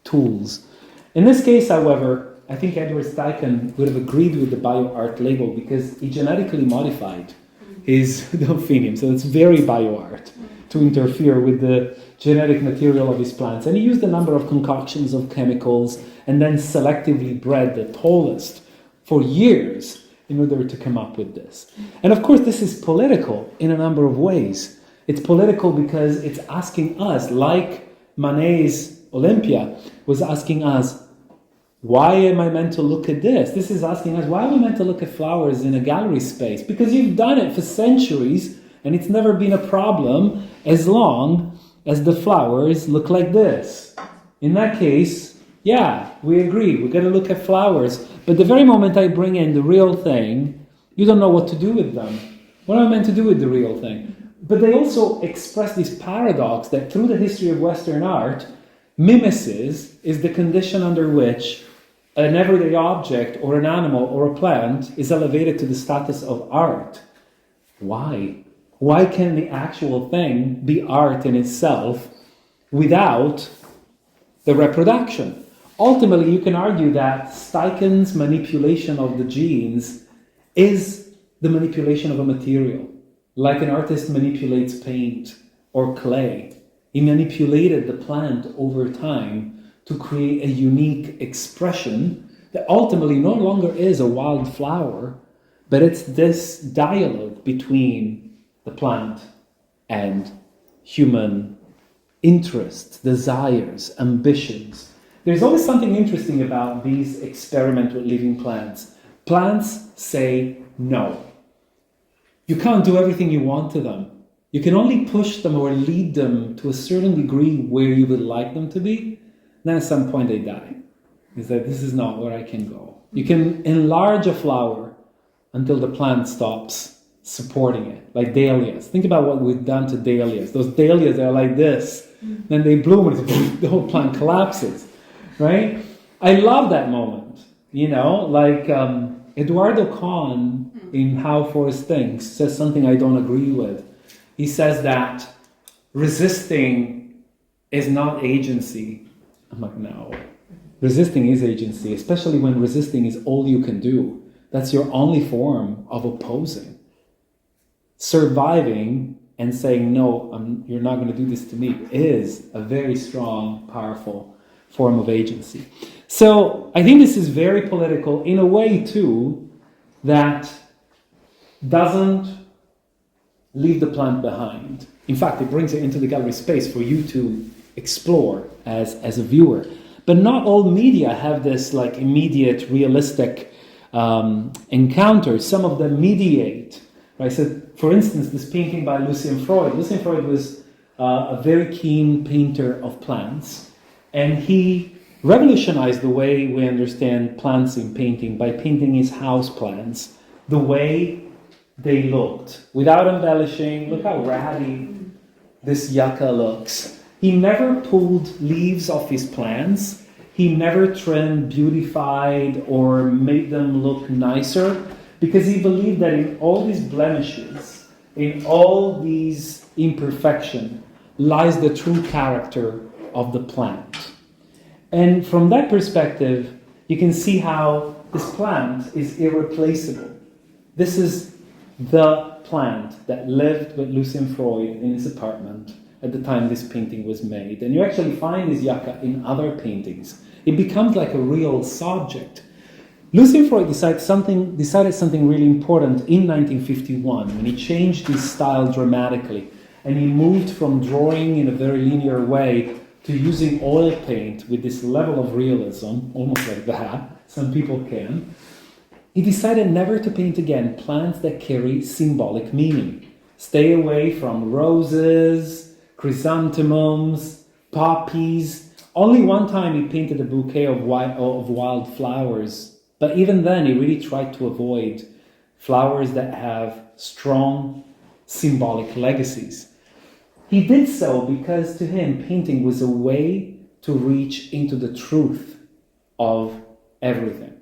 tools. In this case, however, I think Edward Steichen would have agreed with the bioart label because he genetically modified his delphinium, so it's very bioart to interfere with the genetic material of his plants. And he used a number of concoctions of chemicals and then selectively bred the tallest for years in order to come up with this. And of course, this is political in a number of ways. It's political because it's asking us, like Manet's Olympia was asking us, why am I meant to look at this? This is asking us, why am I meant to look at flowers in a gallery space? Because you've done it for centuries and it's never been a problem as long as the flowers look like this. In that case, yeah, we agree, we've got to look at flowers. But the very moment I bring in the real thing, you don't know what to do with them. What am I meant to do with the real thing? But they express this paradox that through the history of Western art, mimesis is the condition under which an everyday object or an animal or a plant is elevated to the status of art. Why? Why can the actual thing be art in itself without the reproduction? Ultimately, you can argue that Steichen's manipulation of the genes is the manipulation of a material, like an artist manipulates paint or clay. He manipulated the plant over time to create a unique expression that ultimately no longer is a wild flower, but it's this dialogue between the plant and human interests, desires, ambitions. There's always something interesting about these experiments with living plants. Plants say no. You can't do everything you want to them. You can only push them or lead them to a certain degree where you would like them to be. Then at some point they die. It's like, this is not where I can go. You can enlarge a flower until the plant stops supporting it, like dahlias. Think about what we've done to dahlias. Those dahlias are like this. Then they bloom and the whole plant collapses, right? I love that moment, like Eduardo Kahn in How Forest Thinks says something I don't agree with. He says that resisting is not agency. I'm like, no. Resisting is agency, especially when resisting is all you can do. That's your only form of opposing. Surviving and saying, no, you're not going to do this to me, is a very strong, powerful form of agency. So I think this is very political in a way, too, that doesn't leave the plant behind. In fact, it brings it into the gallery space for you to explore as a viewer. But not all media have this immediate, realistic encounter. Some of them mediate. Right? So, for instance, this painting by Lucien Freud. Lucien Freud was a very keen painter of plants, and he revolutionized the way we understand plants in painting by painting his house plants the way they looked, without embellishing. Look how ratty this yucca looks. He never pulled leaves off his plants. He never trimmed, beautified, or made them look nicer, because he believed that in all these blemishes, in all these imperfections, lies the true character of the plant. And from that perspective, you can see how this plant is irreplaceable. This is the plant that lived with Lucien Freud in his apartment at the time this painting was made. And you actually find this yucca in other paintings. It becomes like a real subject. Lucien Freud decided something really important in 1951 when he changed his style dramatically. And he moved from drawing in a very linear way to using oil paint with this level of realism, almost like that. Some people can. He decided never to paint again plants that carry symbolic meaning. Stay away from roses, chrysanthemums, poppies. Only one time he painted a bouquet of wild flowers, but even then he really tried to avoid flowers that have strong symbolic legacies. He did so because to him painting was a way to reach into the truth of everything.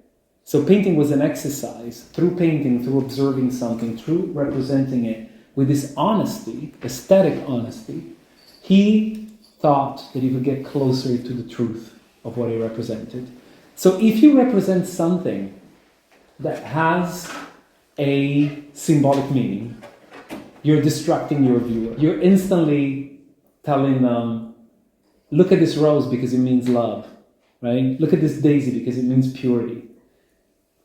So painting was an exercise. Through painting, through observing something, through representing it with this honesty, aesthetic honesty, he thought that he would get closer to the truth of what he represented. So if you represent something that has a symbolic meaning, you're distracting your viewer. You're instantly telling them, look at this rose because it means love, right? Look at this daisy because it means purity.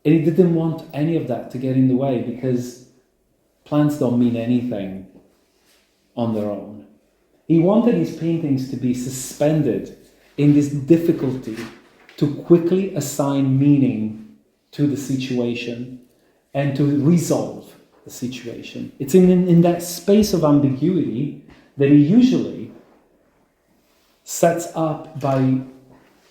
And he didn't want any of that to get in the way because plants don't mean anything on their own. He wanted his paintings to be suspended in this difficulty to quickly assign meaning to the situation and to resolve the situation. It's in that space of ambiguity that he usually sets up by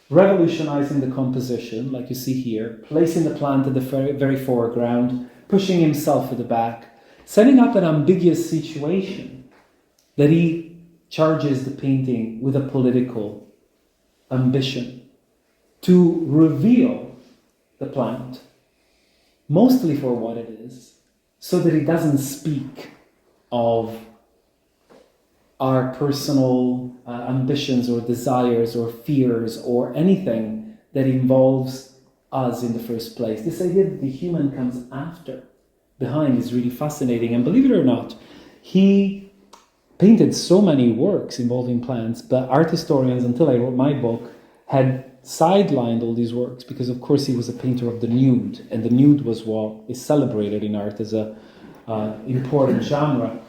revolutionizing the composition, like you see here, placing the plant at the very foreground, pushing himself at the back, setting up an ambiguous situation that he charges the painting with a political ambition to reveal the plant, mostly for what it is, so that it doesn't speak of our personal ambitions or desires or fears or anything that involves us in the first place. This idea that the human comes behind is really fascinating. And believe it or not, he painted so many works involving plants, but art historians, until I wrote my book, had sidelined all these works because, of course, he was a painter of the nude, and the nude was what is celebrated in art as a important genre.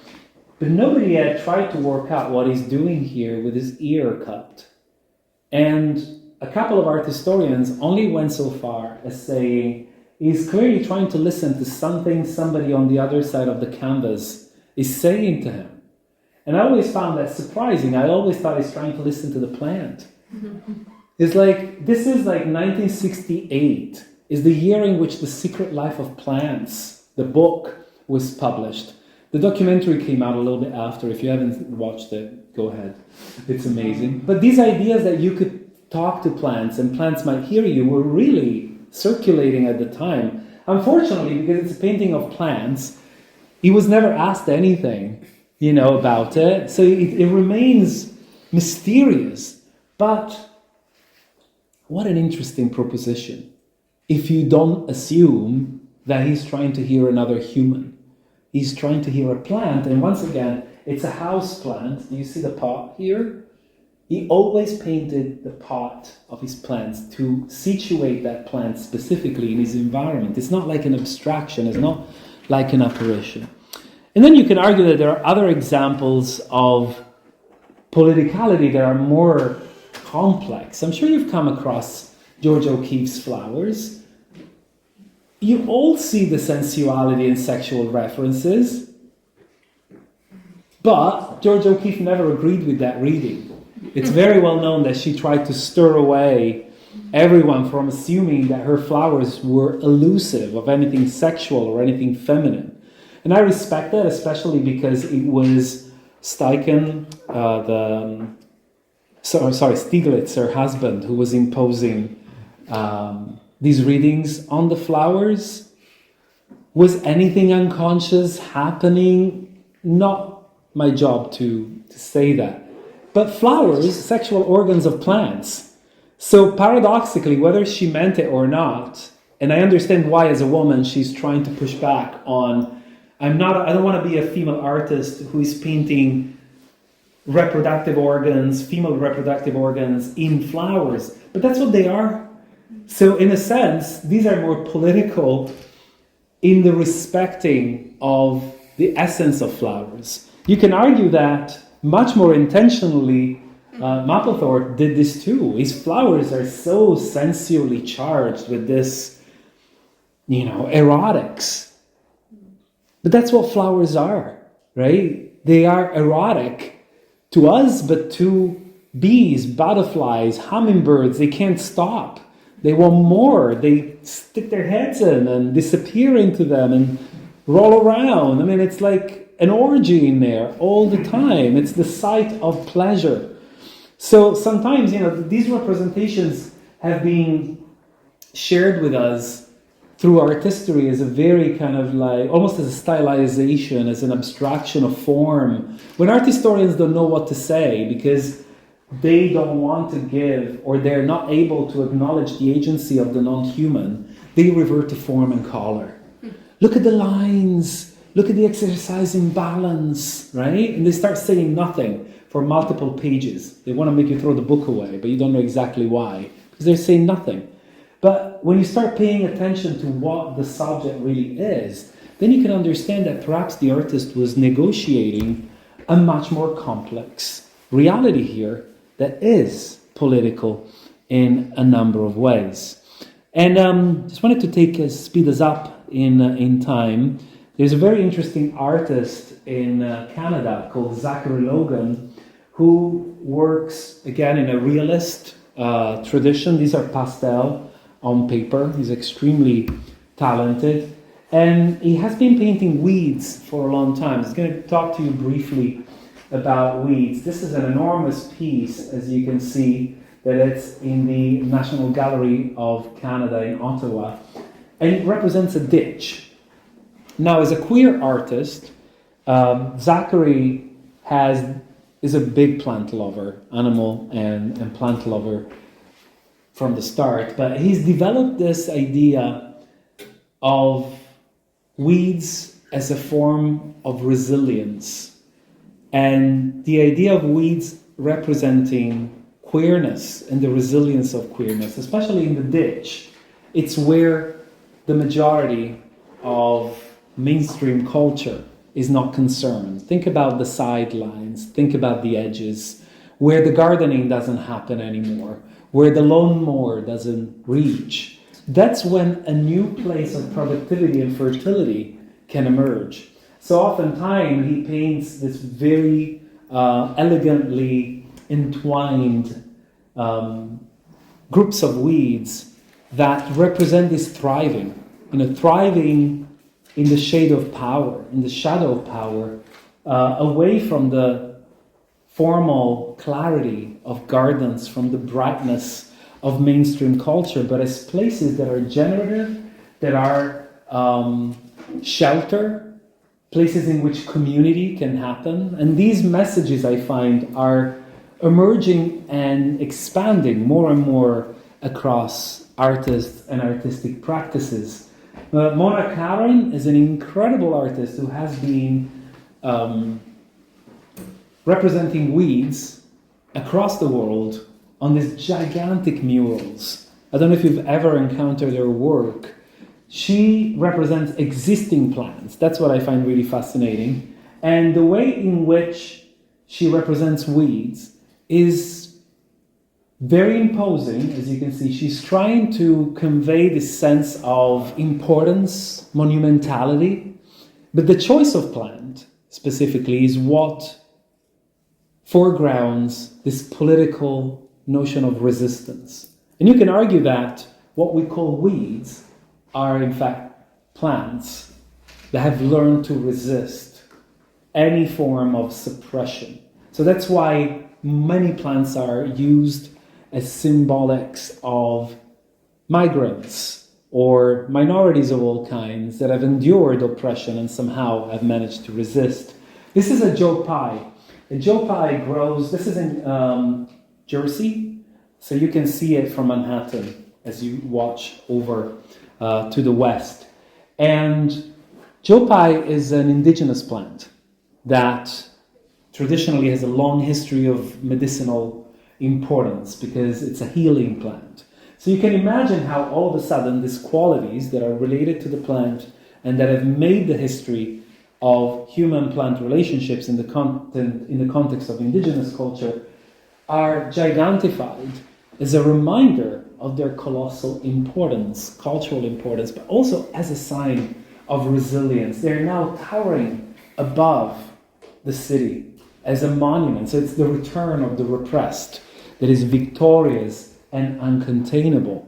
But nobody had tried to work out what he's doing here with his ear cut. And a couple of art historians only went so far as saying he's clearly trying to listen to something somebody on the other side of the canvas is saying to him. And I always found that surprising. I always thought he's trying to listen to the plant. It's like, this is like 1968, is the year in which The Secret Life of Plants, the book, was published. The documentary came out a little bit after. If you haven't watched it, go ahead. It's amazing. But these ideas that you could talk to plants and plants might hear you were really circulating at the time. Unfortunately, because it's a painting of plants, he was never asked anything, about it. So it remains mysterious. But what an interesting proposition. If you don't assume that he's trying to hear another human. He's trying to hear a plant, and once again, it's a house plant. Do you see the pot here? He always painted the pot of his plants to situate that plant specifically in his environment. It's not like an abstraction, it's not like an apparition. And then you can argue that there are other examples of politicality that are more complex. I'm sure you've come across George O'Keeffe's Flowers. You all see the sensuality and sexual references. But Georgia O'Keeffe never agreed with that reading. It's very well known that she tried to stir away everyone from assuming that her flowers were elusive of anything sexual or anything feminine. And I respect that, especially because it was Steichen, Stieglitz, her husband, who was imposing these readings on the flowers. Was anything unconscious happening? Not my job to say that. But flowers, sexual organs of plants. So paradoxically, whether she meant it or not, and I understand why as a woman she's trying to push back on, I don't want to be a female artist who is painting reproductive organs, female reproductive organs in flowers, but that's what they are. So in a sense, these are more political in the respecting of the essence of flowers. You can argue that much more intentionally, Mapplethorpe did this too. His flowers are so sensually charged with this, erotics. But that's what flowers are, right? They are erotic to us, but to bees, butterflies, hummingbirds, they can't stop. They want more. They stick their heads in and disappear into them and roll around. I mean, it's like an orgy in there all the time. It's the site of pleasure. So sometimes, these representations have been shared with us through art history as a very kind of like, almost as a stylization, as an abstraction of form. When art historians don't know what to say because they don't want to give, or they're not able to acknowledge the agency of the non-human, they revert to form and color. Look at the lines, look at the exercise in balance, right? And they start saying nothing for multiple pages. They want to make you throw the book away, but you don't know exactly why, because they're saying nothing. But when you start paying attention to what the subject really is, then you can understand that perhaps the artist was negotiating a much more complex reality here that is political in a number of ways. And just wanted to speed us up in time. There's a very interesting artist in Canada called Zachary Logan who works, again, in a realist tradition. These are pastel on paper. He's extremely talented. And he has been painting weeds for a long time. I'm going to talk to you briefly about weeds. This is an enormous piece, as you can see, that it's in the National Gallery of Canada in Ottawa. And it represents a ditch. Now, as a queer artist, Zachary is a big plant lover, animal and plant lover from the start, but he's developed this idea of weeds as a form of resilience, and the idea of weeds representing queerness and the resilience of queerness, especially in the ditch. It's where the majority of mainstream culture is not concerned. Think about the sidelines, think about the edges, where the gardening doesn't happen anymore, where the lawnmower doesn't reach. That's when a new place of productivity and fertility can emerge. So oftentimes he paints this very elegantly entwined groups of weeds that represent this thriving, thriving in the shade of power, in the shadow of power, away from the formal clarity of gardens, from the brightness of mainstream culture, but as places that are generative, that are shelter, places in which community can happen. And these messages, I find, are emerging and expanding more and more across artists and artistic practices. Mona Karen is an incredible artist who has been representing weeds across the world on these gigantic murals. I don't know if you've ever encountered her work. She represents existing plants. That's what I find really fascinating. And the way in which she represents weeds is very imposing, as you can see. She's trying to convey this sense of importance, monumentality, but the choice of plant specifically is what foregrounds this political notion of resistance. And you can argue that what we call weeds are in fact plants that have learned to resist any form of suppression. So that's why many plants are used as symbolics of migrants or minorities of all kinds that have endured oppression and somehow have managed to resist. This is a Joe Pye. A Joe Pye grows, this is in Jersey, so you can see it from Manhattan as you watch over to the west. And Joe Pye is an indigenous plant that traditionally has a long history of medicinal importance because it's a healing plant. So you can imagine how all of a sudden these qualities that are related to the plant and that have made the history of human-plant relationships in the context of indigenous culture are gigantified as a reminder of their colossal importance, cultural importance, but also as a sign of resilience. They're now towering above the city as a monument. So it's the return of the repressed that is victorious and uncontainable.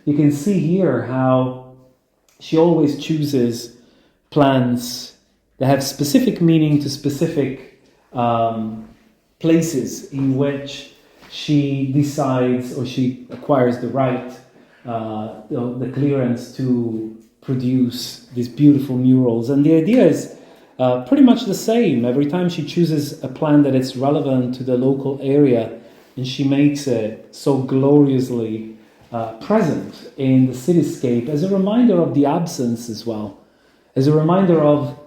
You can see here how she always chooses plants that have specific meaning to specific places in which she decides or she acquires the right, the clearance to produce these beautiful murals. And the idea is pretty much the same. Every time she chooses a plant that is relevant to the local area, and she makes it so gloriously present in the cityscape as a reminder of the absence as well, as a reminder of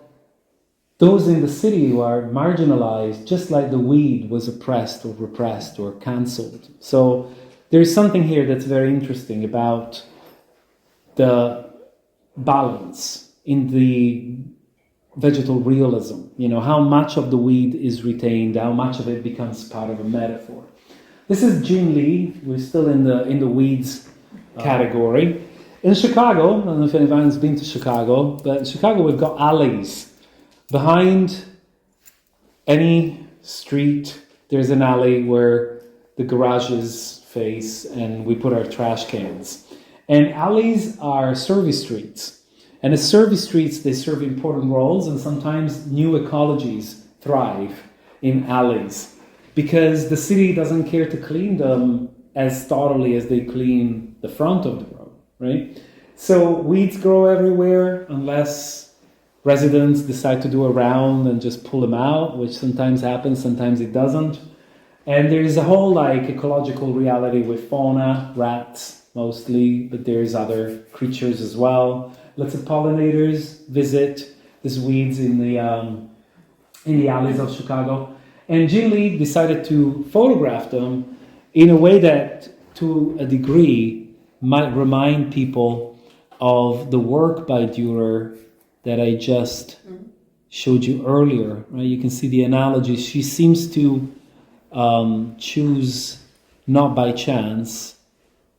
those in the city who are marginalized, just like the weed was oppressed or repressed or cancelled. So there's something here that's very interesting about the balance in the vegetal realism. You know, how much of the weed is retained, how much of it becomes part of a metaphor. This is Jin Lee. We're still in the weeds category. In Chicago, I don't know if anyone's been to Chicago, but in Chicago we've got alleys. Behind any street, there's an alley where the garages face and we put our trash cans. And alleys are service streets. And as service streets, they serve important roles, and sometimes new ecologies thrive in alleys because the city doesn't care to clean them as thoroughly as they clean the front of the road, right? So weeds grow everywhere unless residents decide to do a round and just pull them out, which sometimes happens, sometimes it doesn't. And there's a whole ecological reality with fauna, rats mostly, but there's other creatures as well. Lots of pollinators visit these weeds in the alleys of Chicago. And Jin Lee decided to photograph them in a way that, to a degree, might remind people of the work by Dürer that I just showed you earlier. Right? You can see the analogy. She seems to choose, not by chance,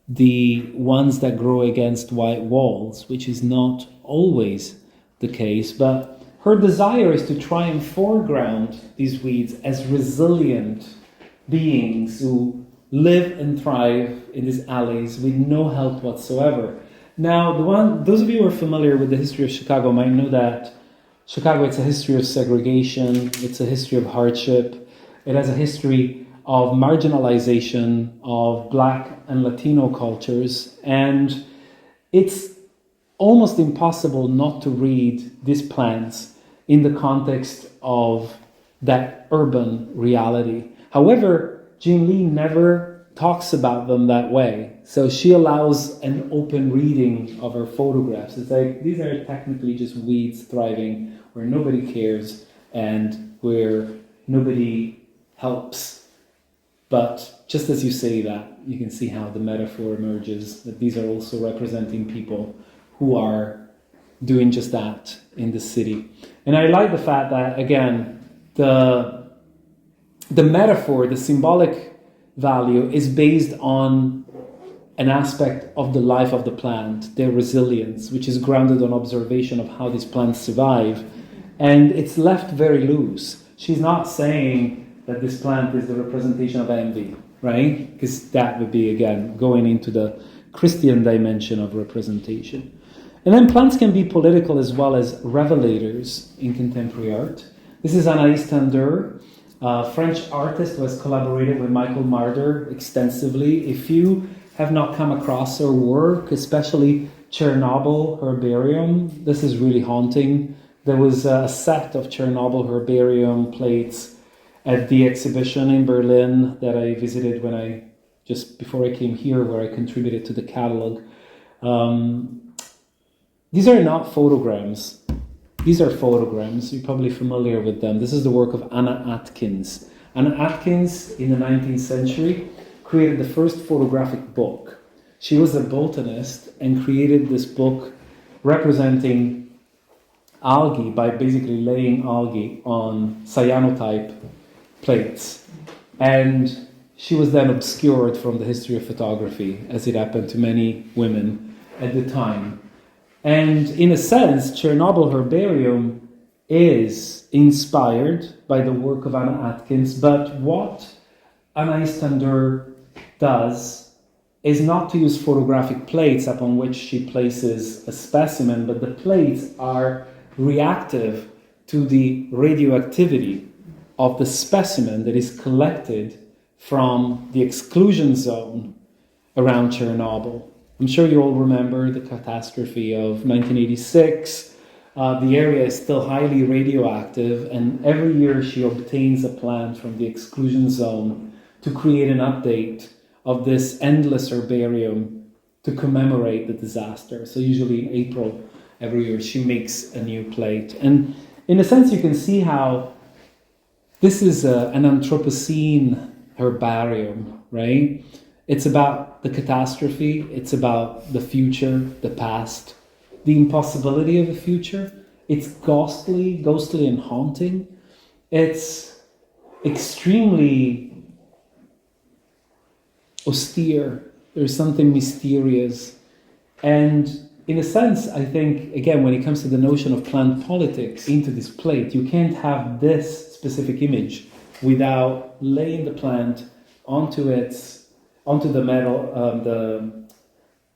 the ones that grow against white walls, which is not always the case, but her desire is to try and foreground these weeds as resilient beings who live and thrive in these alleys with no help whatsoever. Now, those of you who are familiar with the history of Chicago might know that Chicago, it's a history of segregation, it's a history of hardship, it has a history of marginalization of Black and Latino cultures, and it's almost impossible not to read these plants in the context of that urban reality. However, Jin Lee never talks about them that way. So she allows an open reading of her photographs. It's like, these are technically just weeds thriving where nobody cares and where nobody helps. But just as you say that, you can see how the metaphor emerges, that these are also representing people who are doing just that in the city. And I like the fact that, again, the metaphor, the symbolic value is based on an aspect of the life of the plant, their resilience, which is grounded on observation of how these plants survive. And it's left very loose. She's not saying that this plant is the representation of envy, right? Because that would be, again, going into the Christian dimension of representation. And then plants can be political as well as revelators in contemporary art. This is Anaïs Tandeur, a French artist who has collaborated with Michael Marder extensively. If you have not come across her work, especially Chernobyl herbarium, this is really haunting. There was a set of Chernobyl herbarium plates at the exhibition in Berlin that I visited just before I came here, where I contributed to the catalog. These are not photograms. These are photograms. You're probably familiar with them. This is the work of Anna Atkins. Anna Atkins, in the 19th century, created the first photographic book. She was a botanist and created this book representing algae by basically laying algae on cyanotype plates. And she was then obscured from the history of photography, as it happened to many women at the time. And in a sense, Chernobyl herbarium is inspired by the work of Anna Atkins, but what Anaïs Tandeur does is not to use photographic plates upon which she places a specimen, but the plates are reactive to the radioactivity of the specimen that is collected from the exclusion zone around Chernobyl. I'm sure you all remember the catastrophe of 1986. The area is still highly radioactive, and every year she obtains a plant from the exclusion zone to create an update of this endless herbarium to commemorate the disaster. So usually in April every year she makes a new plate. And in a sense you can see how this is an Anthropocene herbarium, right? It's about the catastrophe, it's about the future, the past, the impossibility of the future. It's ghostly and haunting. It's extremely austere. There's something mysterious. And in a sense, I think, again, when it comes to the notion of plant politics into this plate, you can't have this specific image without laying the plant onto the metal,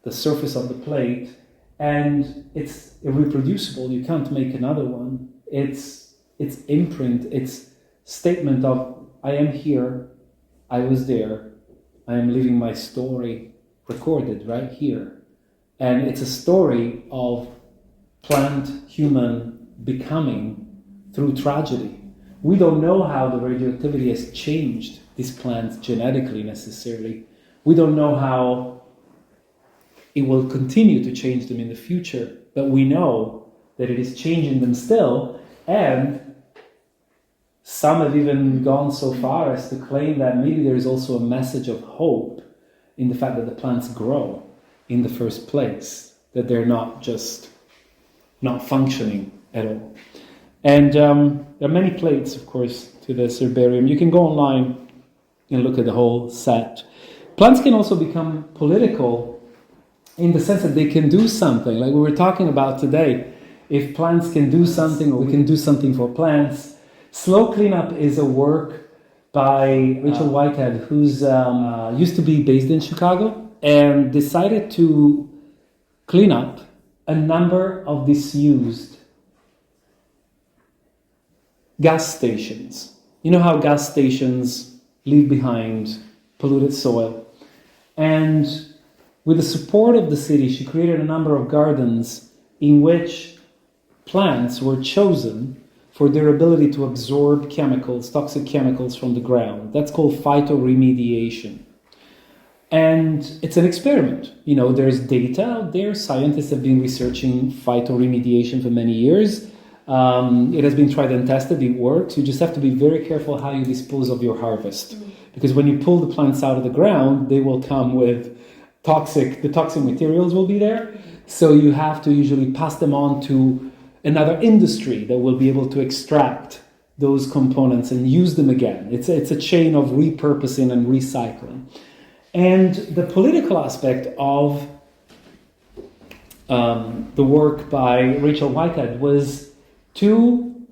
the surface of the plate, and it's irreproducible. You can't make another one. It's imprint, it's statement of, I am here, I was there, I am living my story, recorded right here. And it's a story of plant-human becoming through tragedy. We don't know how the radioactivity has changed these plants genetically necessarily. We don't know how it will continue to change them in the future, but we know that it is changing them still, and some have even gone so far as to claim that maybe there is also a message of hope in the fact that the plants grow in the first place, that they're not just not functioning at all. And there are many plates, of course, to this herbarium. You can go online and look at the whole set. Plants can also become political in the sense that they can do something, like we were talking about today. If plants can do something, or we can do something for plants. Slow Cleanup is a work by Rachel Whitehead, who's used to be based in Chicago and decided to clean up a number of disused gas stations. You know how gas stations leave behind polluted soil. And with the support of the city, she created a number of gardens in which plants were chosen for their ability to absorb chemicals, toxic chemicals from the ground. That's called phytoremediation. And it's an experiment. You know, there's data out there. Scientists have been researching phytoremediation for many years. It has been tried and tested. It works. You just have to be very careful how you dispose of your harvest. Because when you pull the plants out of the ground, they will come with the toxic materials will be there. So you have to usually pass them on to another industry that will be able to extract those components and use them again. It's a chain of repurposing and recycling. And the political aspect of the work by Rachel Whitehead was to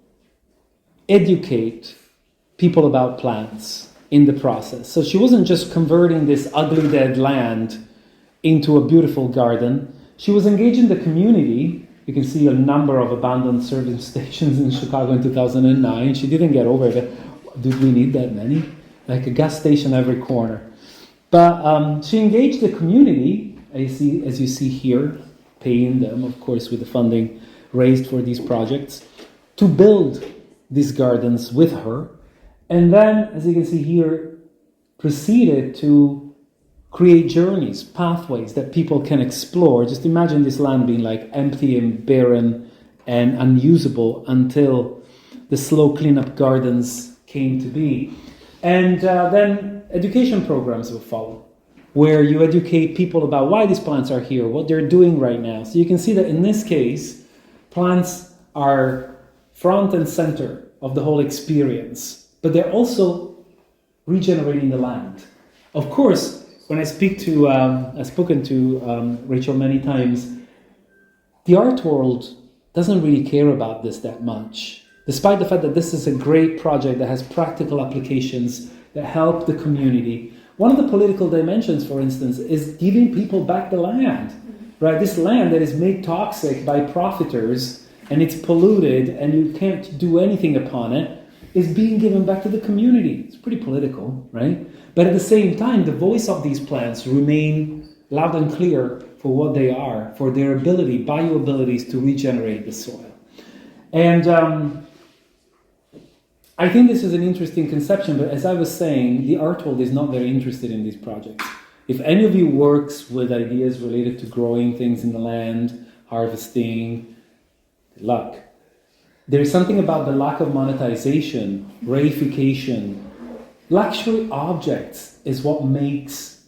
educate people about plants in the process. So she wasn't just converting this ugly dead land into a beautiful garden. She was engaging the community. You can see a number of abandoned service stations in Chicago in 2009. She didn't get over it. Did we need that many? Like a gas station every corner. But she engaged the community, as you see here, paying them, of course, with the funding raised for these projects, to build these gardens with her. And then, as you can see here, proceeded to create journeys, pathways that people can explore. Just imagine this land being like empty and barren and unusable until the slow cleanup gardens came to be. And then education programs will follow, where you educate people about why these plants are here, what they're doing right now. So you can see that in this case, plants are front and center of the whole experience, but they're also regenerating the land. Of course, when I've spoken to Rachel many times, the art world doesn't really care about this that much, despite the fact that this is a great project that has practical applications that help the community. One of the political dimensions, for instance, is giving people back the land, right? This land that is made toxic by profiteers and it's polluted and you can't do anything upon it is being given back to the community. It's pretty political, right? But at the same time, the voice of these plants remain loud and clear for what they are, for their ability, bioabilities to regenerate the soil. And I think this is an interesting conception, but as I was saying, the art world is not very interested in these projects. If any of you works with ideas related to growing things in the land, harvesting, good luck. There is something about the lack of monetization, reification. Luxury objects is what makes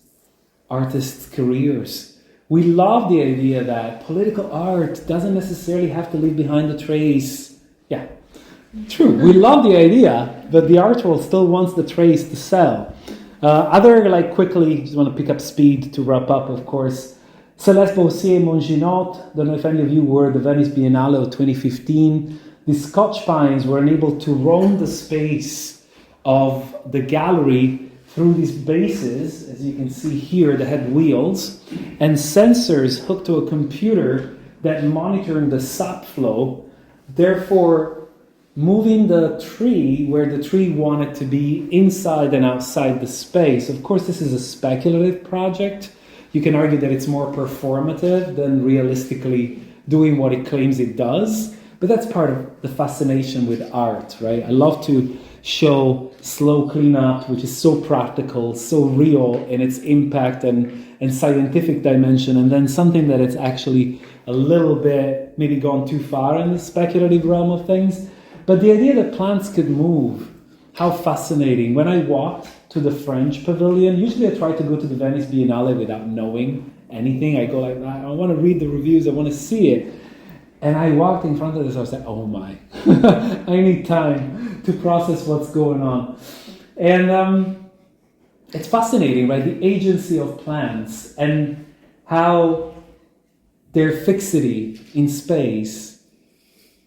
artists' careers. We love the idea that political art doesn't necessarily have to leave behind a trace. Yeah, true. We love the idea, but the art world still wants the trace to sell. Quickly, just want to pick up speed to wrap up, of course. Céleste Bossier Monginot, don't know if any of you were at the Venice Biennale of 2015. The Scotch pines were enabled to roam the space of the gallery through these bases, as you can see here, that had wheels, and sensors hooked to a computer that monitored the sap flow, therefore moving the tree where the tree wanted to be inside and outside the space. Of course, this is a speculative project. You can argue that it's more performative than realistically doing what it claims it does, but that's part of the fascination with art, right? I love to show slow cleanup, which is so practical, so real in its impact and scientific dimension, and then something that it's actually a little bit maybe gone too far in the speculative realm of things. But the idea that plants could move, how fascinating. When I walked to the French pavilion, usually I try to go to the Venice Biennale without knowing anything. I go like that, I want to read the reviews, I want to see it. And I walked in front of this, I was like, oh my, I need time to process what's going on. And it's fascinating, right? The agency of plants and how their fixity in space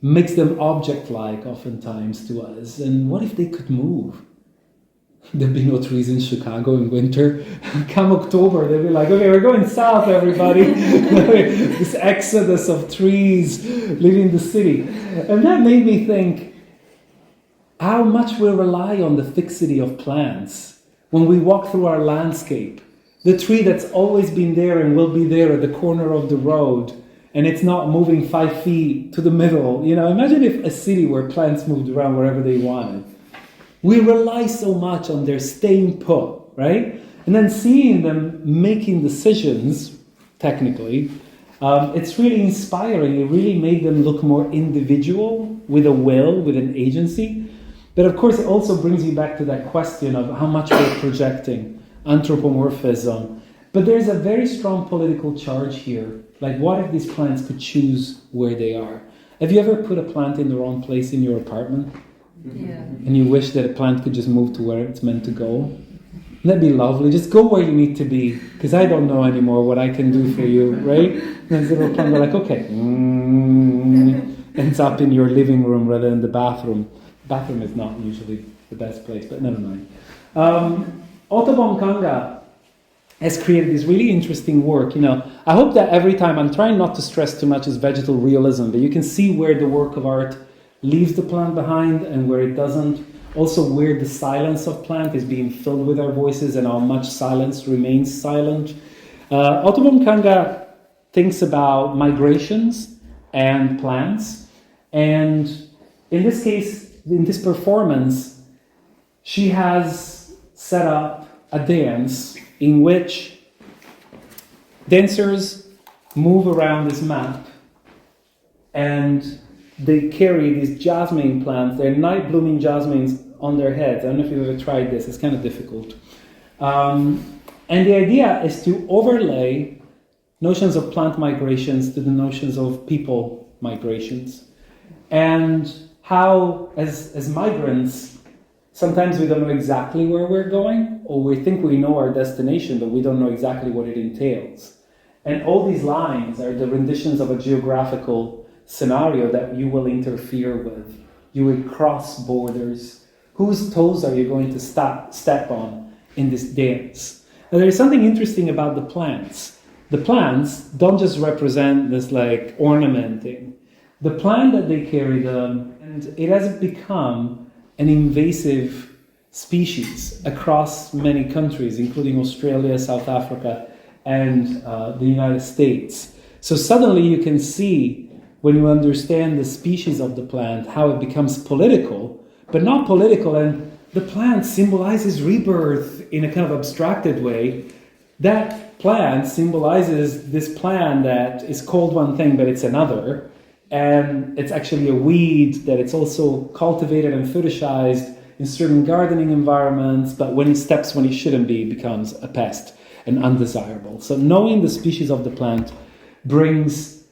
makes them object-like oftentimes to us. And what if they could move? There'd be no trees in Chicago in winter. Come October, they'd be like, okay, we're going south, everybody. This exodus of trees leaving the city. And that made me think how much we rely on the fixity of plants when we walk through our landscape. The tree that's always been there and will be there at the corner of the road, and it's not moving 5 feet to the middle. You know, imagine if a city where plants moved around wherever they wanted. We rely so much on their staying put, right? And then seeing them making decisions, technically, it's really inspiring. It really made them look more individual, with a will, with an agency. But of course, it also brings you back to that question of how much we're projecting, anthropomorphism. But there's a very strong political charge here. Like, what if these plants could choose where they are? Have you ever put a plant in the wrong place in your apartment? Yeah. And you wish that a plant could just move to where it's meant to go? That'd be lovely. Just go where you need to be, because I don't know anymore what I can do for you, right? And this little plant, we're like, okay, ends up in your living room rather than the bathroom. Bathroom is not usually the best place, but never mind. Otto Kanga has created this really interesting work. I hope that every time, I'm trying not to stress too much is vegetal realism, but you can see where the work of art leaves the plant behind and where it doesn't. Also where the silence of plant is being filled with our voices and how much silence remains silent. Otto Kanga thinks about migrations and plants. And in this case, in this performance, she has set up a dance in which dancers move around this map and they carry these jasmine plants, they're night-blooming jasmines on their heads. I don't know if you've ever tried this, it's kind of difficult. And the idea is to overlay notions of plant migrations to the notions of people migrations. And how, as migrants, sometimes we don't know exactly where we're going, or we think we know our destination, but we don't know exactly what it entails. And all these lines are the renditions of a geographical scenario that you will interfere with. You will cross borders. Whose toes are you going to step on in this dance? Now, there is something interesting about the plants. The plants don't just represent this like ornamenting. The plant that they carry them, and it has become an invasive species across many countries, including Australia, South Africa, and the United States. So suddenly you can see, when you understand the species of the plant, how it becomes political, but not political, and the plant symbolizes rebirth in a kind of abstracted way. That plant symbolizes this plant that is called one thing, but it's another, and it's actually a weed that it's also cultivated and fetishized in certain gardening environments, but when it steps when it shouldn't be, it becomes a pest and undesirable. So knowing the species of the plant brings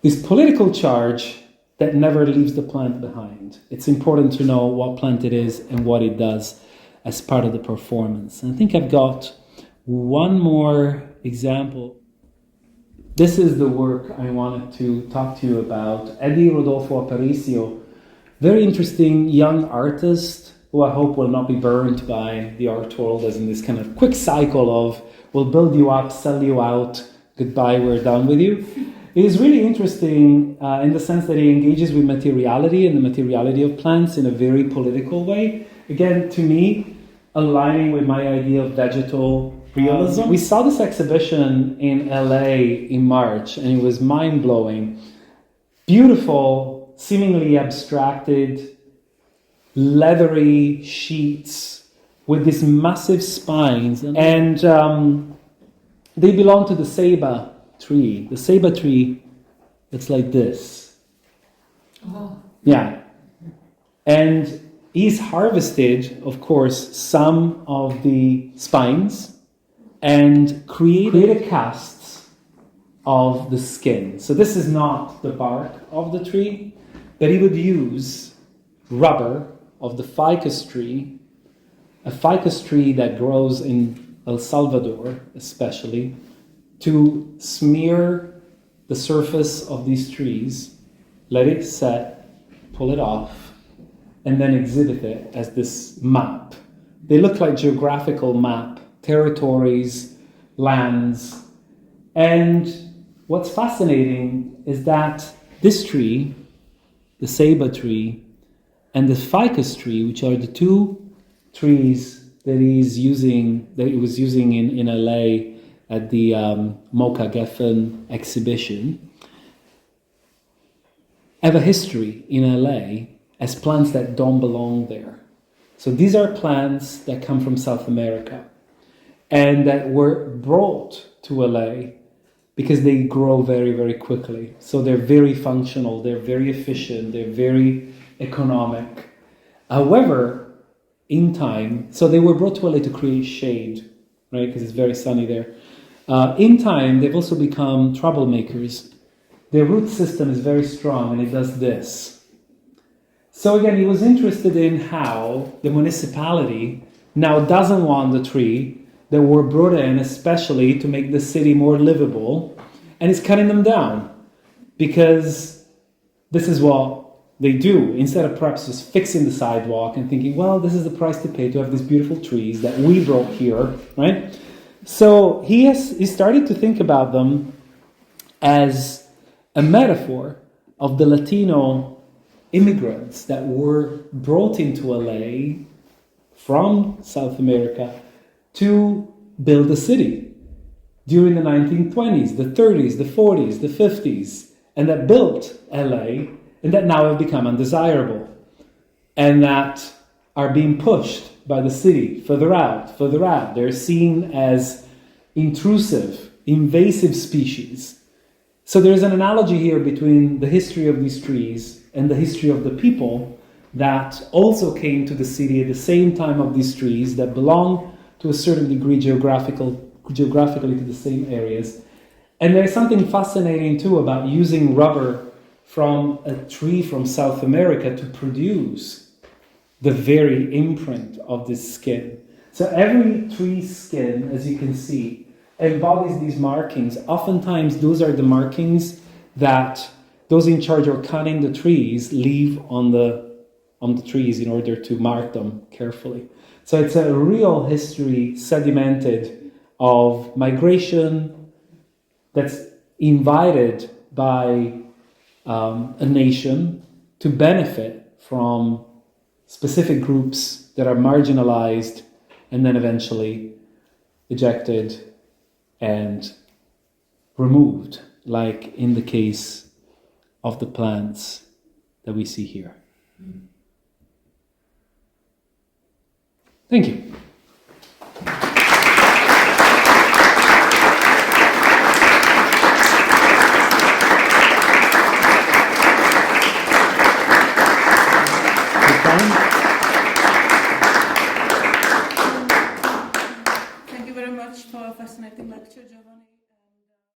this political charge that never leaves the plant behind. It's important to know what plant it is and what it does as part of the performance. And I think I've got one more example. This is the work I wanted to talk to you about. Eddie Rodolfo Aparicio, very interesting young artist who I hope will not be burned by the art world as in this kind of quick cycle of we'll build you up, sell you out, goodbye, we're done with you. It is really interesting in the sense that he engages with materiality and the materiality of plants in a very political way. Again, to me, aligning with my idea of vegetal realism. We saw this exhibition in LA in March, and it was mind-blowing. Beautiful, seemingly abstracted, leathery sheets with these massive spines. And they belong to the ceiba tree. The ceiba tree, it's like this. Oh. Yeah. And he's harvested, of course, some of the spines and created casts of the skin. So this is not the bark of the tree, but he would use rubber of the ficus tree, a ficus tree that grows in El Salvador especially, to smear the surface of these trees, let it set, pull it off, and then exhibit it as this map. They look like geographical map, territories, lands. And what's fascinating is that this tree, the ceiba tree, and the ficus tree, which are the two trees that he was using in LA at the Mocha Geffen exhibition, have a history in LA as plants that don't belong there. So these are plants that come from South America and that were brought to LA because they grow very, very quickly. So they're very functional, they're very efficient, they're very economic. However, in time, so they were brought to LA to create shade, right? Because it's very sunny there. In time, they've also become troublemakers. Their root system is very strong and it does this. So again, he was interested in how the municipality now doesn't want the tree that were brought in especially to make the city more livable, and is cutting them down because this is what they do, instead of perhaps just fixing the sidewalk and thinking, well, this is the price to pay to have these beautiful trees that we brought here, right? So he started to think about them as a metaphor of the Latino immigrants that were brought into LA from South America to build a city during the 1920s, the 30s, the 40s, the 50s, and that built LA, and that now have become undesirable, and that are being pushed by the city further out, further out. They're seen as intrusive, invasive species. So there's an analogy here between the history of these trees and the history of the people that also came to the city at the same time of these trees, that belong to a certain degree geographically to the same areas. And there's something fascinating too about using rubber from a tree from South America to produce the very imprint of this skin. So every tree skin, as you can see, embodies these markings. Oftentimes those are the markings that those in charge of cutting the trees leave on the trees in order to mark them carefully. So it's a real history sedimented of migration that's invited by a nation to benefit from specific groups that are marginalized and then eventually ejected and removed, like in the case of the plants that we see here. Thank you.